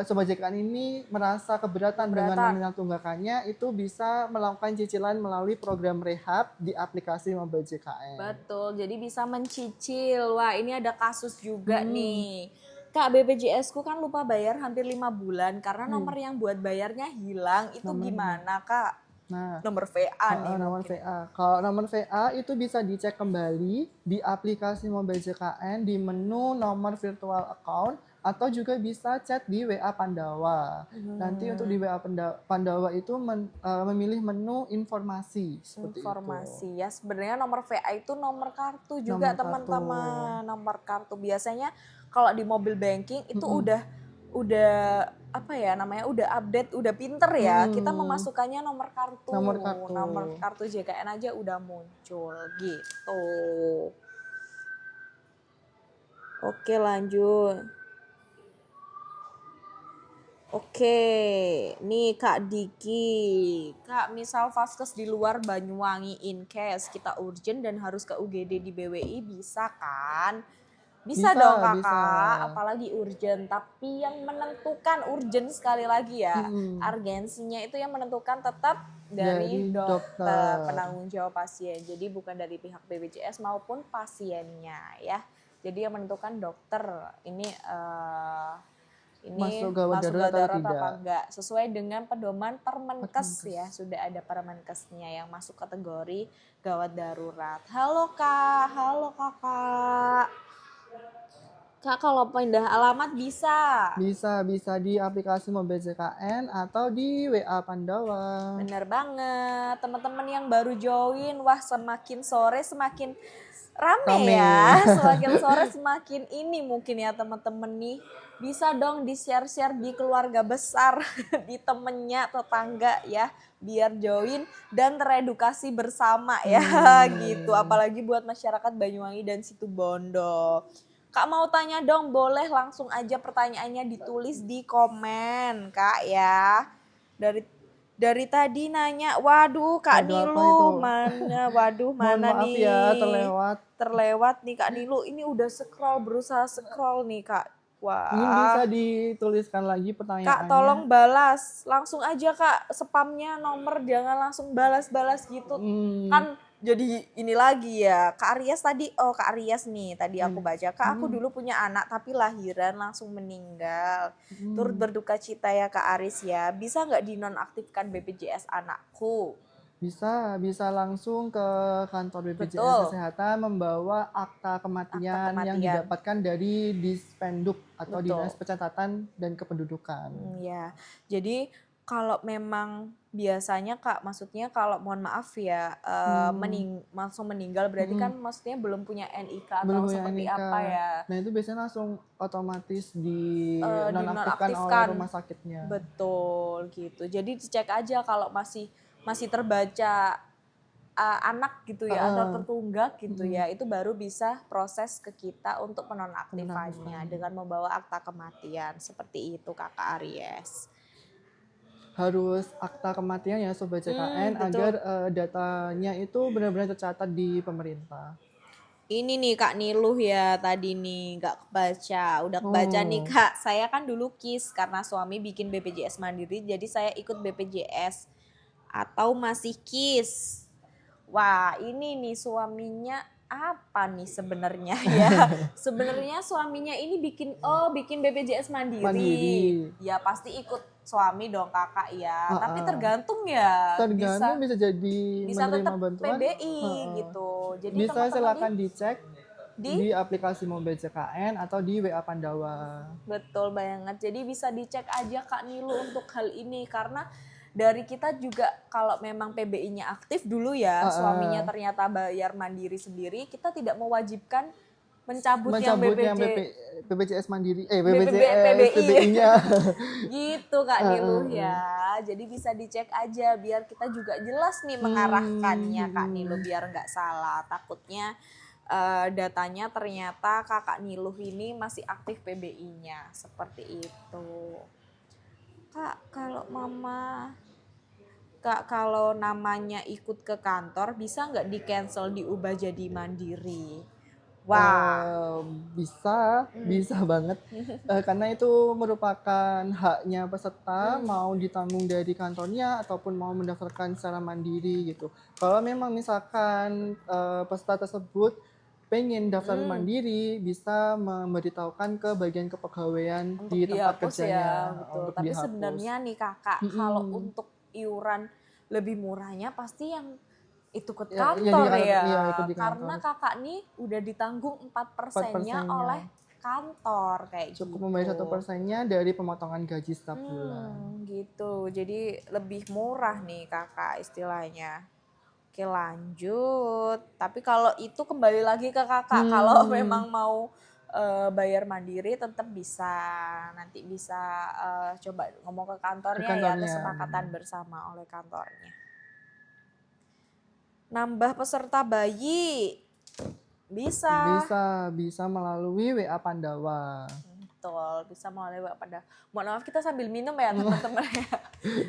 Sobat JKN ini merasa keberatan dengan nominal tunggakannya, itu bisa melakukan cicilan melalui program rehab di aplikasi Mobil JKN. Betul, jadi bisa mencicil. Wah, ini ada kasus juga nih. Kak, BPJS ku kan lupa bayar hampir 5 bulan karena nomor yang buat bayarnya hilang. Itu gimana Kak? Nah, nomor VA nih. Nomor VA. Kalau nomor VA itu bisa dicek kembali di aplikasi Mobil JKN di menu nomor virtual account atau juga bisa chat di WA Pandawa. Nanti untuk di WA Pandawa itu memilih menu informasi seperti itu. Ya, sebenarnya nomor VA itu nomor kartu juga teman-teman. Nomor kartu biasanya kalau di mobil banking itu udah apa ya namanya, udah update, udah pinter ya. Kita memasukkannya nomor kartu JKN aja udah muncul gitu. Oke, lanjut. Oke, nih Kak Diki. Kak, misal vaskes di luar Banyuwangi in case kita urgent dan harus ke UGD di BWI, bisa kan? Bisa dong Kakak, apalagi urgent. Tapi yang menentukan urgent sekali lagi ya, urgensinya itu yang menentukan tetap dari dokter penanggung jawab pasien. Jadi bukan dari pihak BPJS maupun pasiennya ya. Jadi yang menentukan dokter ini masuk gawat darurat atau tidak. Enggak. Sesuai dengan pedoman Permenkes ya, sudah ada Permenkesnya yang masuk kategori gawat darurat. Halo Kak, halo Kakak. Kak, kalau pindah alamat bisa? Bisa di aplikasi Mobil JKN atau di WA Pandawa. Bener banget, teman-teman yang baru join, wah semakin sore semakin rame ya, semakin sore semakin ini mungkin ya teman-teman nih. Bisa dong di-share-share di keluarga besar, di temennya, tetangga ya, biar join dan teredukasi bersama ya gitu. Apalagi buat masyarakat Banyuwangi dan Situbondo. Kak mau tanya dong, boleh langsung aja pertanyaannya ditulis di komen Kak ya. dari tadi nanya, waduh Kak Waduh, apa itu? Nilu mana, waduh Mohon mana maaf ya, nih, terlewat. terlewat nih Kak Nilu, ini udah scroll, berusaha scroll nih Kak. Mungkin bisa Wah, dituliskan lagi Kak tolong pertanyaannya. balas, langsung aja Kak spamnya nomor, jangan langsung balas-balas gitu. Hmm, Kan jadi ini lagi ya, Kak Aries tadi, oh Kak Aries nih tadi aku ini. baca, Kak aku Hmm, dulu punya anak tapi lahiran langsung meninggal. Turut hmm. berduka cita ya Kak Aries ya, bisa nggak dinonaktifkan BPJS anakku? Bisa langsung ke kantor BPJS Betul, Kesehatan membawa akta akta kematian yang kematian, didapatkan dari Dispenduk atau Dinas betul. Pencatatan dan Kependudukan. Ya, jadi kalau memang biasanya Kak, maksudnya kalau mohon maaf ya, Hmm, langsung meninggal berarti kan mm-mm. maksudnya belum punya NIK Belum atau punya seperti NIK. apa ya, Nah itu biasanya langsung otomatis dinonaktifkan oleh dinonaktifkan. rumah sakitnya. Betul gitu. Jadi dicek aja kalau masih masih terbaca anak gitu ya atau Heeh. tertunggak gitu Mm-mm. ya, itu baru bisa proses ke kita untuk penonaktifannya Penonaktifkan. dengan membawa akta kematian seperti itu Kakak Aries. Harus akta kematian ya Sobat CKN agar Betul. datanya itu benar-benar tercatat di pemerintah. Ini nih Kak Niluh ya tadi nih nggak kebaca, udah kebaca nih Oh, Kak. Saya kan dulu KIS karena suami bikin BPJS Mandiri, jadi saya ikut BPJS atau masih KIS. Wah ini nih suaminya apa nih sebenarnya ya? Sebenarnya suaminya ini bikin BPJS Mandiri. mandiri. Ya pasti ikut suami dong Kakak ya. Tapi Heeh. tergantung ya Tergantung bisa bisa jadi bisa menerima tetap bantuan. PBI Heeh. gitu. Jadi Bisa teman-teman nih silakan dicek di di aplikasi Mobil CKN atau di WA Pandawa. betul banget. Jadi bisa dicek aja Kak Nilu untuk hal ini karena dari kita juga kalau memang PBI-nya aktif dulu ya, suaminya Heeh. ternyata bayar mandiri sendiri, kita tidak mewajibkan mencabut yang Mencabut yang BPJS Mandiri, BPJS PBI. PBI-nya. Gitu Kak Niluh Heeh. ya. Jadi bisa dicek aja biar kita juga jelas nih mengarahkannya Kak Niluh Hmm. biar nggak salah. Takutnya datanya ternyata Kakak Niluh ini masih aktif PBI-nya. Seperti itu. Kak, kalau namanya ikut ke kantor bisa nggak di cancel diubah jadi mandiri? Wah, Eh, bisa banget. Karena itu merupakan haknya peserta mau ditanggung dari kantornya ataupun mau mendaftarkan secara mandiri gitu. Kalau memang misalkan peserta tersebut pengen daftar mandiri, bisa memberitahukan ke bagian kepegawaian untuk di tempat dihapus ya, kerjanya betul. untuk Tapi dihapus. sebenarnya nih Kakak, kalau Mm-mm. untuk iuran lebih murahnya pasti yang itu ke Ya, ya di kantor kantor, ya. iya ikut di kantor. Karena Kakak nih udah ditanggung 4%-nya 4%-nya. oleh kantor kayak Cukup membayar gitu. 1%-nya dari pemotongan gaji setiap bulan. Gitu. Jadi lebih murah nih Kakak istilahnya. Oke lanjut. Tapi kalau itu kembali lagi ke Kakak. Kalau Hmm, memang mau bayar mandiri tetap bisa. Nanti bisa coba ngomong ke ke kantornya ya. Ada kantornya. kesepakatan bersama oleh kantornya. Nambah peserta bayi. Bisa. Bisa melalui WA Pandawa. Betul, bisa melalui pada. Mohon maaf kita sambil minum ya teman-teman ya.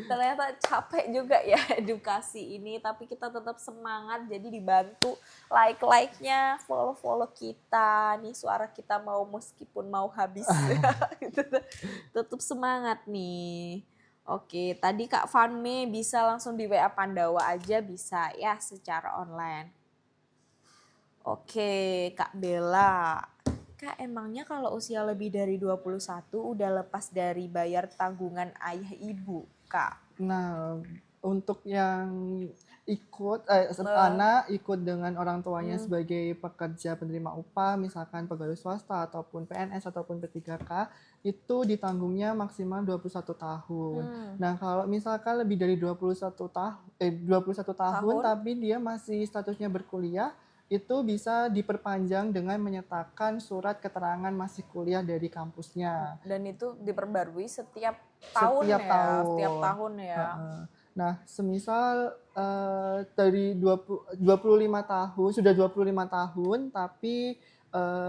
Ternyata capek juga ya edukasi ini, tapi kita tetap semangat. Jadi dibantu like-like-nya, follow-follow kita. Nih suara kita mau meskipun mau habis. Gitu. Tetap semangat nih. Oke, tadi Kak Fanme bisa langsung di WA Pandawa aja bisa ya secara online. Oke, Kak Bella. Kak, emangnya kalau usia lebih dari 21 udah lepas dari bayar tanggungan ayah ibu, Kak? Nah, untuk yang Eh, anak ikut dengan orang tuanya sebagai pekerja penerima upah, misalkan pegawai swasta ataupun PNS ataupun P3K, itu ditanggungnya maksimal 21 tahun. Nah, kalau misalkan lebih dari 21 tahun tahun tapi dia masih statusnya berkuliah, itu bisa diperpanjang dengan menyertakan surat keterangan masih kuliah dari kampusnya dan itu diperbarui setiap tahun setiap ya, setiap tahun. tahun ya. Heeh. Nah, semisal dari 25 tahun, sudah 25 tahun, tapi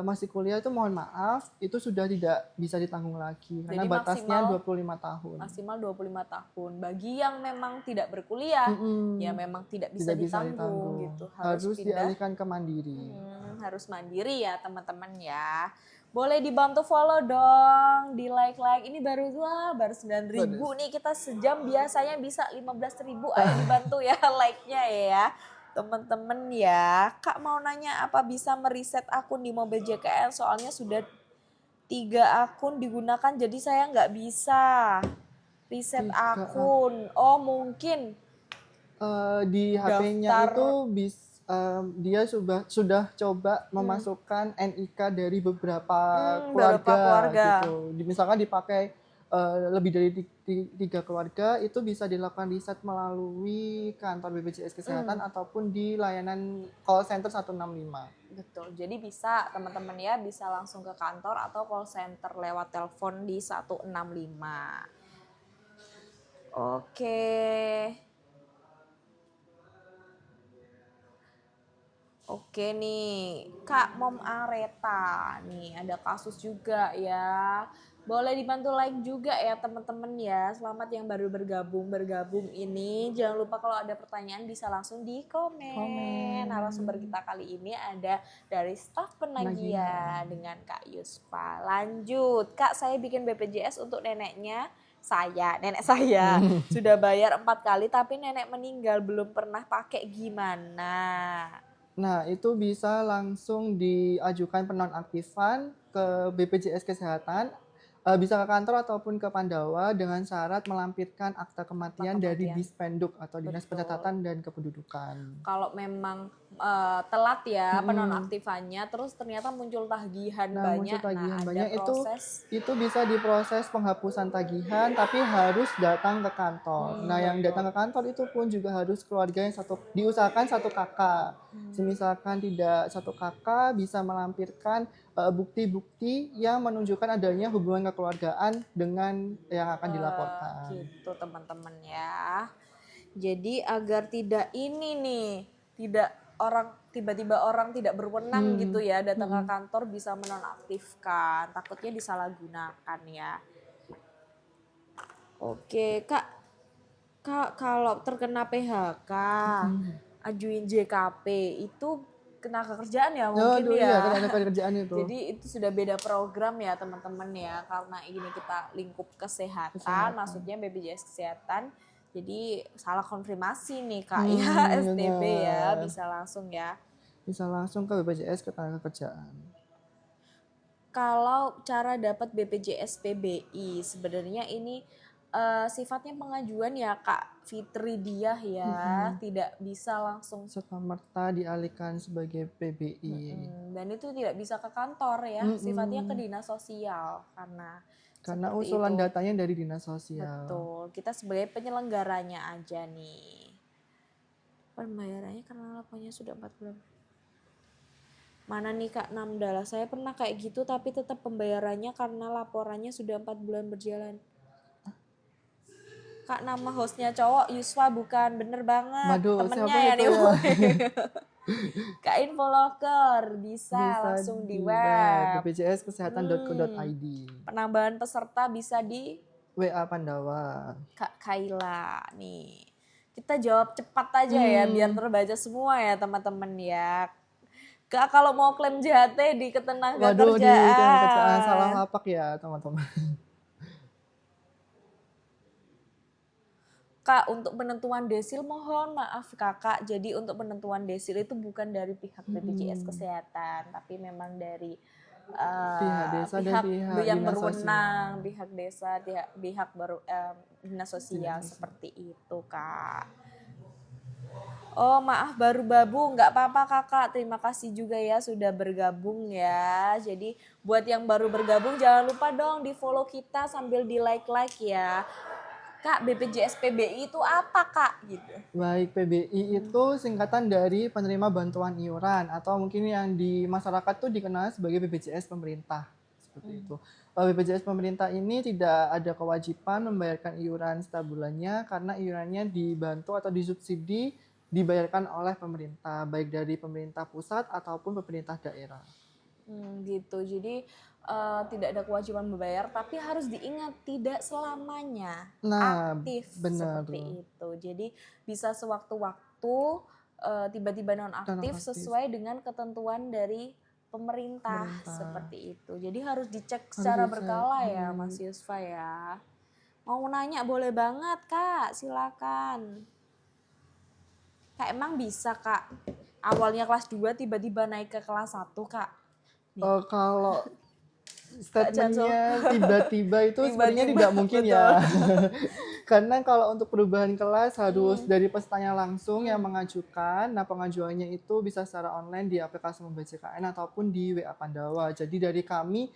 masih kuliah itu mohon maaf itu sudah tidak bisa ditanggung lagi karena Jadi batasnya maksimal 25 tahun. maksimal 25 tahun. Bagi yang memang tidak berkuliah, ya Mm-mm. memang tidak bisa Tidak bisa ditanggung ditanggung. gitu. Harus Harus pindah, dialihkan ke mandiri. harus mandiri ya teman-teman ya. Boleh dibantu follow dong, di like-like. Ini baru 9.000 nih, kita sejam biasanya bisa 15.000. Ayo dibantu ya like-nya ya. Teman-teman ya, Kak mau nanya apa bisa mereset akun di mobil JKL soalnya sudah 3 akun digunakan jadi saya nggak bisa reset 3 akun. Oh mungkin di HP-nya daftar. itu dia sudah coba memasukkan NIK dari beberapa Beberapa keluarga keluarga. gitu. Misalkan dipakai lebih dari 3 keluarga, itu bisa dilakukan riset melalui kantor BPJS Kesehatan ataupun di layanan call center 165. Betul, jadi bisa teman-teman ya bisa langsung ke kantor atau call center lewat telepon di 165. Oke. Oke nih, Kak Mom Areta nih ada kasus juga ya. Boleh dibantu like juga ya teman-teman ya. Selamat yang baru bergabung ini. Jangan lupa kalau ada pertanyaan bisa langsung di komen. Narasumber kita kali ini ada dari staf penagihan dengan Kak Yusfa. Lanjut, Kak saya bikin BPJS untuk nenek saya sudah bayar 4 kali tapi nenek meninggal belum pernah pakai gimana? Nah, itu bisa langsung diajukan penonaktifan ke BPJS Kesehatan, bisa ke kantor ataupun ke Pandawa dengan syarat melampirkan akta kematian dari Dispenduk atau Dinas Pencatatan dan Kependudukan. Kalau memang telat ya penonaktifannya, terus ternyata muncul tagihan banyak, ada proses. Itu bisa diproses penghapusan tagihan, tapi harus datang ke kantor. Nah, yang datang ke kantor itu pun juga harus keluarga yang diusahakan 1 kakak. Misalkan tidak 1 kakak, bisa melampirkan bukti-bukti yang menunjukkan adanya hubungan kekeluargaan dengan yang akan dilaporkan. Gitu teman-teman ya. Jadi agar tidak ini nih, tiba-tiba orang tidak berwenang gitu ya datang ke kantor bisa menonaktifkan, takutnya disalahgunakan ya. Oke Kak kalau terkena PHK ajuin JKP itu tenaga kerjaan ya mungkin ya. Tenaga kerjaan itu. Jadi itu sudah beda program ya teman-teman ya, karena ini kita lingkup kesehatan. Maksudnya BPJS Kesehatan. Jadi salah konfirmasi nih Kak ya, STB ya, bisa langsung ya. Bisa langsung ke BPJS Ketenaga Kerjaan. Kalau cara dapat BPJS PBI sebenarnya ini sifatnya pengajuan ya Kak Fitri Diah ya, tidak bisa langsung serta-merta dialihkan sebagai PBI. Dan itu tidak bisa ke kantor ya, sifatnya ke dinas sosial karena usulan datanya dari dinas sosial. Betul, kita sebagai penyelenggaranya aja nih. Pembayarannya karena laporannya sudah 4 bulan. Mana nih Kak Namdala, saya pernah kayak gitu tapi tetap pembayarannya karena laporannya sudah 4 bulan berjalan. Kak nama hostnya cowok Yusfa bukan, bener banget. Waduh, temennya ya nih. Kak Infoloker bisa langsung di web bpjskesehatan.co.id. Penambahan peserta bisa di WA Pandawa. Kak Kaila nih. Kita jawab cepat aja ya biar terbaca semua ya teman-teman ya. Kak kalau mau klaim JHT di ketenaga kerjaan. Di ketenaga kerjaan salah lapak ya teman-teman. Kak, untuk penentuan desil mohon maaf kakak. Jadi untuk penentuan desil itu bukan dari pihak BPJS Kesehatan, tapi memang dari pihak desa dan pihak yang dinas berwenang, pihak desa, pihak dinas sosial seperti itu Kak. Oh maaf baru babu, nggak apa-apa kakak. Terima kasih juga ya sudah bergabung ya. Jadi buat yang baru bergabung jangan lupa dong di follow kita sambil di like ya. Kak, BPJS PBI itu apa Kak? Gitu. Baik, PBI itu singkatan dari penerima bantuan iuran atau mungkin yang di masyarakat tuh dikenal sebagai BPJS pemerintah. Seperti itu. BPJS pemerintah ini tidak ada kewajiban membayarkan iuran setiap bulannya karena iurannya dibantu atau disubsidi dibayarkan oleh pemerintah, baik dari pemerintah pusat ataupun pemerintah daerah. Gitu. Jadi tidak ada kewajiban membayar, tapi harus diingat tidak selamanya Nah, aktif benar. seperti itu. Jadi bisa sewaktu-waktu tiba-tiba nonaktif Non-aktif. sesuai dengan ketentuan dari pemerintah Pemerintah. seperti itu. Jadi harus dicek Harus secara dicek. berkala ya Mas Yusfa ya. Mau nanya boleh banget Kak, silakan. Kak emang bisa Kak, awalnya kelas 2 tiba-tiba naik ke kelas 1 Kak? Nih. Kalau Kak Cancel. statementnya tiba-tiba itu sepertinya Tiba-tiba, tidak mungkin betul. ya. Karena kalau untuk perubahan kelas harus dari pesertanya langsung yang mengajukan. Nah, pengajuannya itu bisa secara online di aplikasi MBJKN ataupun di WA Pandawa. Jadi dari kami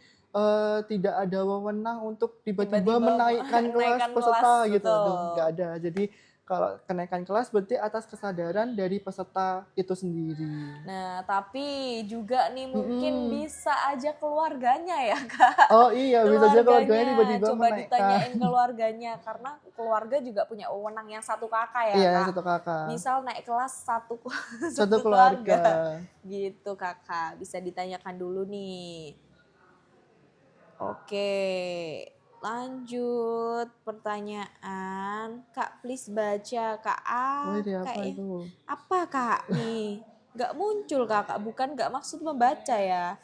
tidak ada wewenang untuk tiba-tiba menaikkan kelas menaikkan kelas, peserta gitu. betul. Aduh, nggak ada. Jadi kalau kenaikan kelas berarti atas kesadaran dari peserta itu sendiri. Nah, tapi juga nih mungkin bisa aja keluarganya ya Kak. Oh iya, bisa aja keluarganya tiba-tiba Coba menaikkan. ditanyain keluarganya, karena keluarga juga punya wewenang yang satu kakak ya Iya, Kak. satu kakak. Misal naik kelas Satu keluarga. keluarga. Gitu Kakak, bisa ditanyakan dulu nih. Oke, lanjut pertanyaan. Kak, please baca. Kak A, Oh, ini apa kayaknya itu? apa Kak nih? Gak muncul Kakak, bukan gak maksud membaca ya.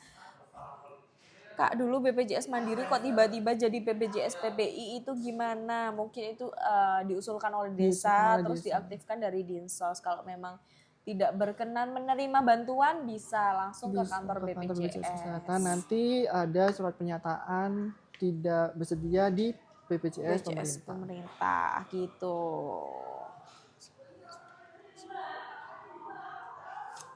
Kak, dulu BPJS Mandiri kok tiba-tiba jadi BPJS PBI itu gimana? Mungkin itu diusulkan oleh desa, Diusulkan oleh terus desa. diaktifkan dari Dinsos. Kalau memang tidak berkenan menerima bantuan, bisa langsung ke kantor Ke kantor BPJS Kesehatan. BPJS. Nanti ada surat pernyataan tidak bersedia di BPJS BPJS pemerintah. pemerintah gitu.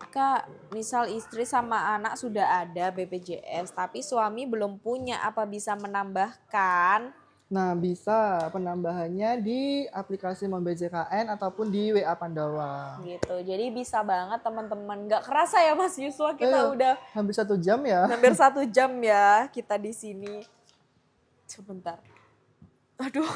Kak, misal istri sama anak sudah ada BPJS, tapi suami belum punya, apa bisa menambahkan? Nah, bisa penambahannya di aplikasi MBJKN ataupun di WA Pandawa. Gitu, jadi bisa banget teman-teman. Gak kerasa ya Mas Yuswa, kita udah hampir 1 jam ya. hampir 1 jam ya kita di sini. Sebentar. Aduh,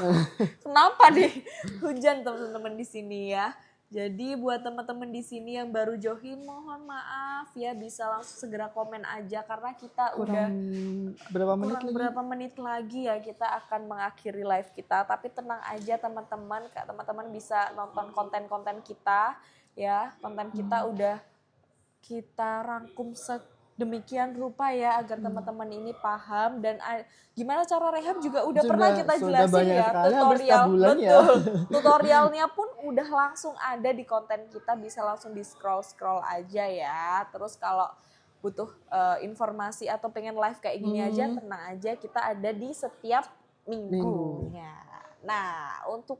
kenapa nih hujan teman-teman di sini ya? Jadi buat teman-teman di sini yang baru join, mohon maaf ya, bisa langsung segera komen aja karena kita Kurang berapa menit lagi ya kita akan mengakhiri live kita. Tapi tenang aja teman-teman, teman-teman bisa nonton konten-konten kita ya. Konten kita udah kita rangkum demikian rupa ya agar teman-teman ini paham, dan gimana cara rehab juga udah pernah kita jelasin ya, tutorial bulan betul. Tutorialnya pun udah langsung ada di konten kita, bisa langsung di scroll aja ya. Terus kalau butuh informasi atau pengen live kayak gini aja, tenang aja, kita ada di setiap minggunya. Nah, untuk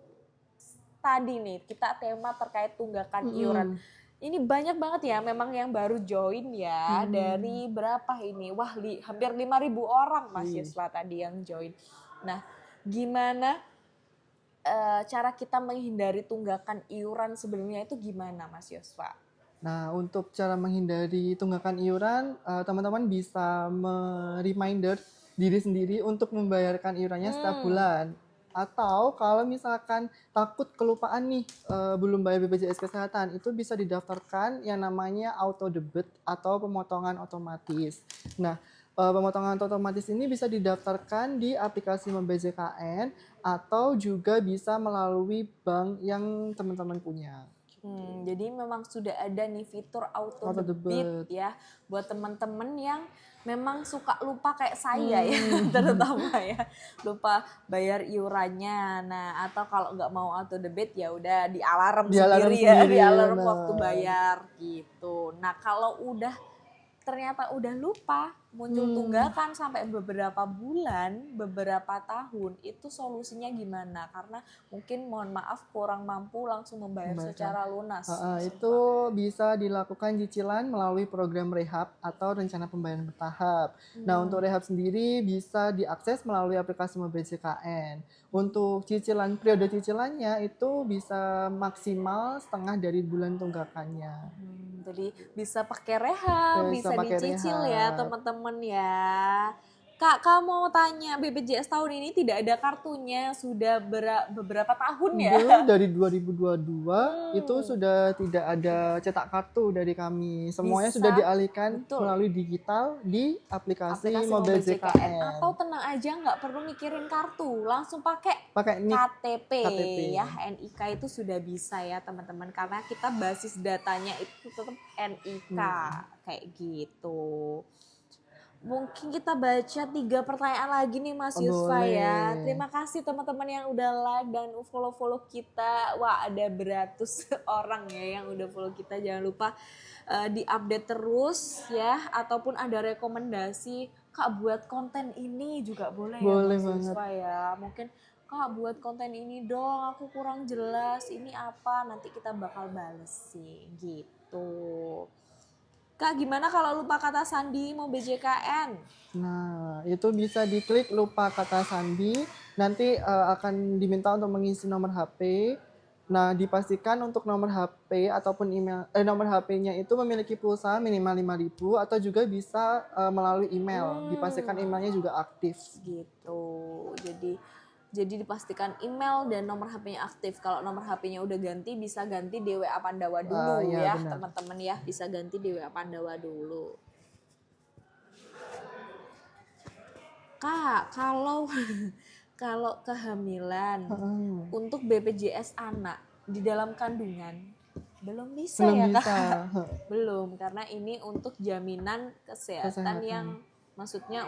tadi nih kita tema terkait tunggakan iuran. Ini banyak banget ya memang yang baru join ya. Dari berapa ini? Wah, hampir 5.000 orang Mas Yusfa tadi yang join. Nah, gimana cara kita menghindari tunggakan iuran sebenarnya itu gimana Mas Yusfa? Nah, untuk cara menghindari tunggakan iuran, teman-teman bisa reminder diri sendiri untuk membayarkan iurannya setiap bulan. Atau kalau misalkan takut kelupaan nih belum bayar BPJS Kesehatan, itu bisa didaftarkan yang namanya auto debit atau pemotongan otomatis. Nah, pemotongan otomatis ini bisa didaftarkan di aplikasi MBJKN atau juga bisa melalui bank yang teman-teman punya. Jadi memang sudah ada nih fitur auto debit ya buat teman-teman yang memang suka lupa kayak saya ya, terutama ya lupa bayar iurannya. Nah, atau kalau nggak mau auto debit ya udah di alarm sendiri ya, di alarm waktu bayar gitu. Nah, kalau ternyata udah lupa, muncul tunggakan sampai beberapa bulan, beberapa tahun, itu solusinya gimana? Karena mungkin mohon maaf kurang mampu langsung membayar secara lunas. Itu bisa dilakukan cicilan melalui program rehab atau rencana pembayaran bertahap. Nah, untuk rehab sendiri bisa diakses melalui aplikasi MBJKN. Untuk periode cicilannya itu bisa maksimal setengah dari bulan tunggakannya. Jadi bisa pakai rehab, bisa dicicil ya teman-teman ya. Kak, kamu mau tanya, BPJS tahun ini tidak ada kartunya, sudah beberapa tahun ya? Dari 2022 itu Hmm, sudah tidak ada cetak kartu dari kami. Semuanya sudah bisa, dialihkan betul. melalui digital di aplikasi Aplikasi Mobile Mobile JKN. JKN. Atau tenang aja, nggak perlu mikirin kartu, langsung pakai Pakai NIK KTP KTP. ya. NIK itu sudah bisa ya teman-teman, karena kita basis datanya itu tetap NIK kayak gitu. Mungkin kita baca 3 pertanyaan lagi nih Mas Yusfa ya. Boleh. Terima kasih teman-teman yang udah like dan follow-follow kita. Wah, ada beratus orang ya yang udah follow kita. Jangan lupa di-update terus ya, ataupun ada rekomendasi Kak buat konten ini juga boleh ya Boleh Mas banget. Yusfa ya. Mungkin Kak buat konten ini dong, aku kurang jelas. Ini apa? Nanti kita bakal bales sih gitu. Kak, gimana kalau lupa kata sandi mau BJKN? Nah, itu bisa diklik lupa kata sandi, nanti akan diminta untuk mengisi nomor HP. Nah, dipastikan untuk nomor HP ataupun email nomor HP-nya itu memiliki pulsa minimal 5.000 atau juga bisa melalui email. Dipastikan emailnya juga aktif. Gitu. Jadi dipastikan email dan nomor HP-nya aktif. Kalau nomor HP-nya udah ganti, bisa ganti di WA Pandawa dulu Ya, ya, benar. teman-teman ya. Bisa ganti di WA Pandawa dulu. Kak, kalau kalau kehamilan untuk BPJS anak di dalam kandungan belum bisa Belum ya bisa. Kak? Belum, karena ini untuk jaminan kesehatan yang maksudnya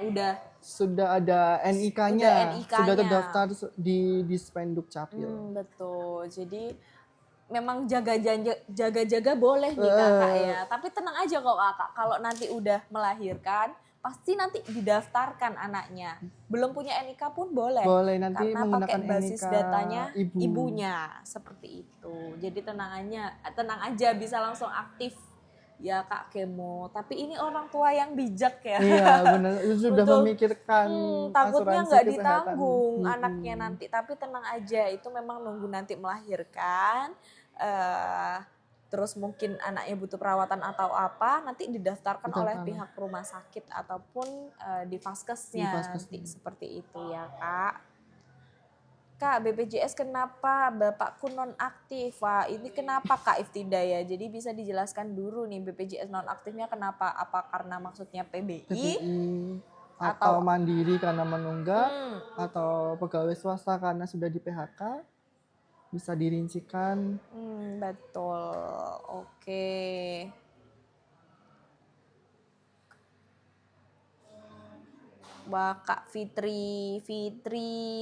sudah ada NIK-nya, Udah NIK-nya. sudah terdaftar di Dispenduk Capil. Betul. Jadi memang jaga-jaga boleh nih kakak ya. Tapi tenang aja kok kakak, kalau nanti udah melahirkan pasti nanti didaftarkan anaknya. Belum punya NIK pun boleh. Boleh, nanti Karena menggunakan pakai basis NIK datanya ibu. ibunya seperti itu. Jadi tenang aja bisa langsung aktif ya Kak Kemo. Tapi ini orang tua yang bijak ya. Iya benar, sudah memikirkan takutnya asuransi nggak kesehatan. ditanggung anaknya nanti. Tapi tenang aja, itu memang nunggu nanti melahirkan. Terus mungkin anaknya butuh perawatan atau apa, nanti didaftarkan oleh pihak rumah sakit ataupun di vaskesnya nanti seperti itu ya Kak. Kak, BPJS kenapa bapakku non-aktif? Wah, ini kenapa Kak Iftida ya? Jadi bisa dijelaskan dulu nih BPJS non-aktifnya kenapa? Apa karena maksudnya PBI? Atau mandiri karena menunggak? Atau pegawai swasta karena sudah di PHK? Bisa dirincikan. Betul, oke. Wah, Kak Fitri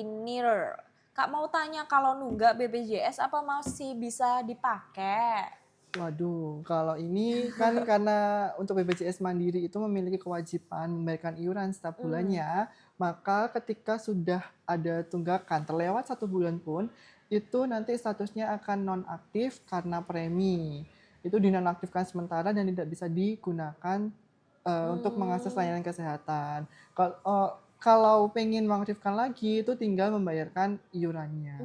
Nir. Kak mau tanya, kalau nunggak BPJS apa masih bisa dipakai? Waduh, kalau ini kan karena untuk BPJS Mandiri itu memiliki kewajiban memberikan iuran setiap bulannya, maka ketika sudah ada tunggakan terlewat 1 bulan pun, itu nanti statusnya akan nonaktif karena premi. Itu dinonaktifkan sementara dan tidak bisa digunakan untuk mengakses layanan kesehatan. Kalau pengen mengaktifkan lagi itu tinggal membayarkan iurannya,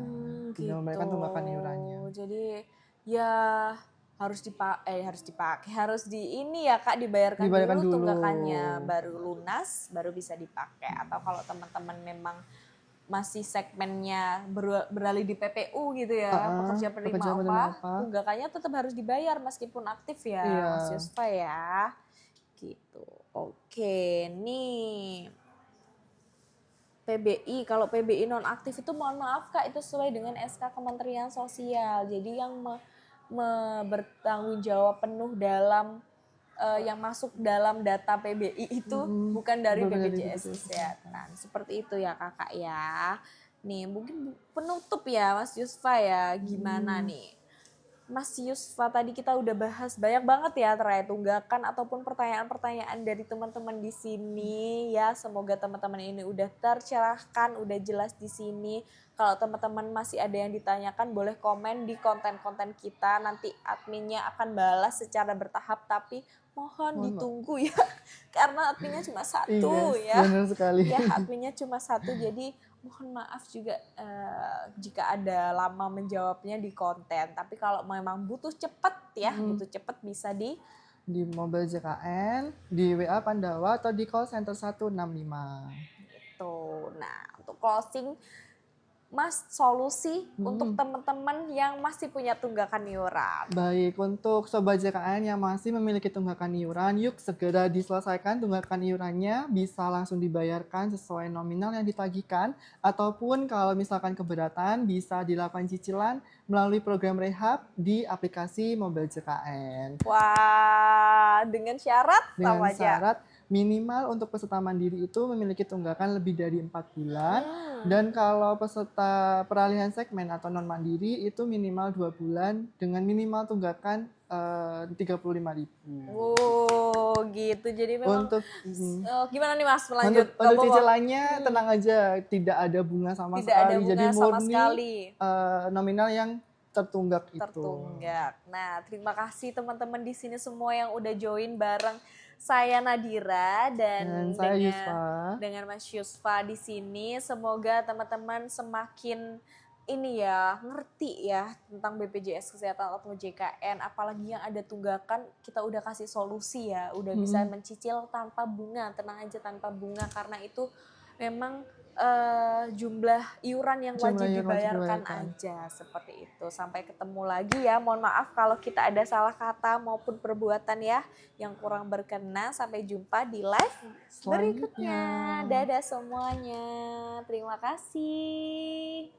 tinggal membayarkan tunggakan iurannya. Jadi ya harus dibayarkan dulu tunggakannya, baru lunas, baru bisa dipakai. Atau kalau teman-teman memang masih segmennya beralih di PPU gitu ya, pekerja penerima upah, tunggakannya tetap harus dibayar meskipun aktif ya, Mas Yusfa ya. Gitu. Oke, nih. PBI, kalau PBI nonaktif itu mohon maaf Kak, itu sesuai dengan SK Kementerian Sosial. Jadi yang bertanggung jawab penuh dalam yang masuk dalam data PBI itu bukan dari BPJS Kesehatan. Seperti itu ya Kakak ya. Nih mungkin penutup ya Mas Yusfa ya, gimana nih? Mas Yusfa, tadi kita udah bahas banyak banget ya terkait tunggakan ataupun pertanyaan-pertanyaan dari teman-teman di sini ya. Semoga teman-teman ini udah tercerahkan, udah jelas di sini. Kalau teman-teman masih ada yang ditanyakan, boleh komen di konten-konten kita. Nanti adminnya akan balas secara bertahap, tapi mohon ditunggu ya. Karena adminnya cuma satu ya. Benar sekali. Ya, adminnya cuma satu, jadi mohon maaf juga jika ada lama menjawabnya di konten. Tapi kalau memang butuh cepet ya, butuh cepet bisa di Mobile JKN, di WA Pandawa atau di call center 165. itu. Nah, untuk closing, Mas, solusi untuk teman-teman yang masih punya tunggakan iuran. Baik, untuk Sobat JKN yang masih memiliki tunggakan iuran, yuk segera diselesaikan tunggakan iurannya, bisa langsung dibayarkan sesuai nominal yang ditagihkan, ataupun kalau misalkan keberatan bisa dilakukan cicilan melalui program rehab di aplikasi Mobil JKN. Wah, dengan syarat Dengan apa aja? syarat minimal untuk peserta mandiri itu memiliki tunggakan lebih dari 4 bulan. Dan kalau peserta peralihan segmen atau non mandiri itu minimal 2 bulan dengan minimal tunggakan 35.000. Oh, gitu. Jadi memang Untuk gimana nih Mas lanjut? untuk cicilannya tenang aja, tidak ada bunga sama Tidak ada sekali. bunga Jadi sama murni sekali. nominal yang tertunggak itu. Tertunggak. Nah, terima kasih teman-teman di sini semua yang udah join bareng saya Nadira dan saya Yusfa. dengan Mas Yusfa di sini. Semoga teman-teman semakin ini ya, ngerti ya tentang BPJS Kesehatan atau JKN, apalagi yang ada tunggakan, kita udah kasih solusi ya, udah bisa mencicil tanpa bunga, tenang aja tanpa bunga, karena itu memang jumlah iuran yang wajib dibayarkan aja, seperti itu. Sampai ketemu lagi ya, mohon maaf kalau kita ada salah kata maupun perbuatan ya yang kurang berkenan. Sampai jumpa di live berikutnya. Dadah semuanya, terima kasih.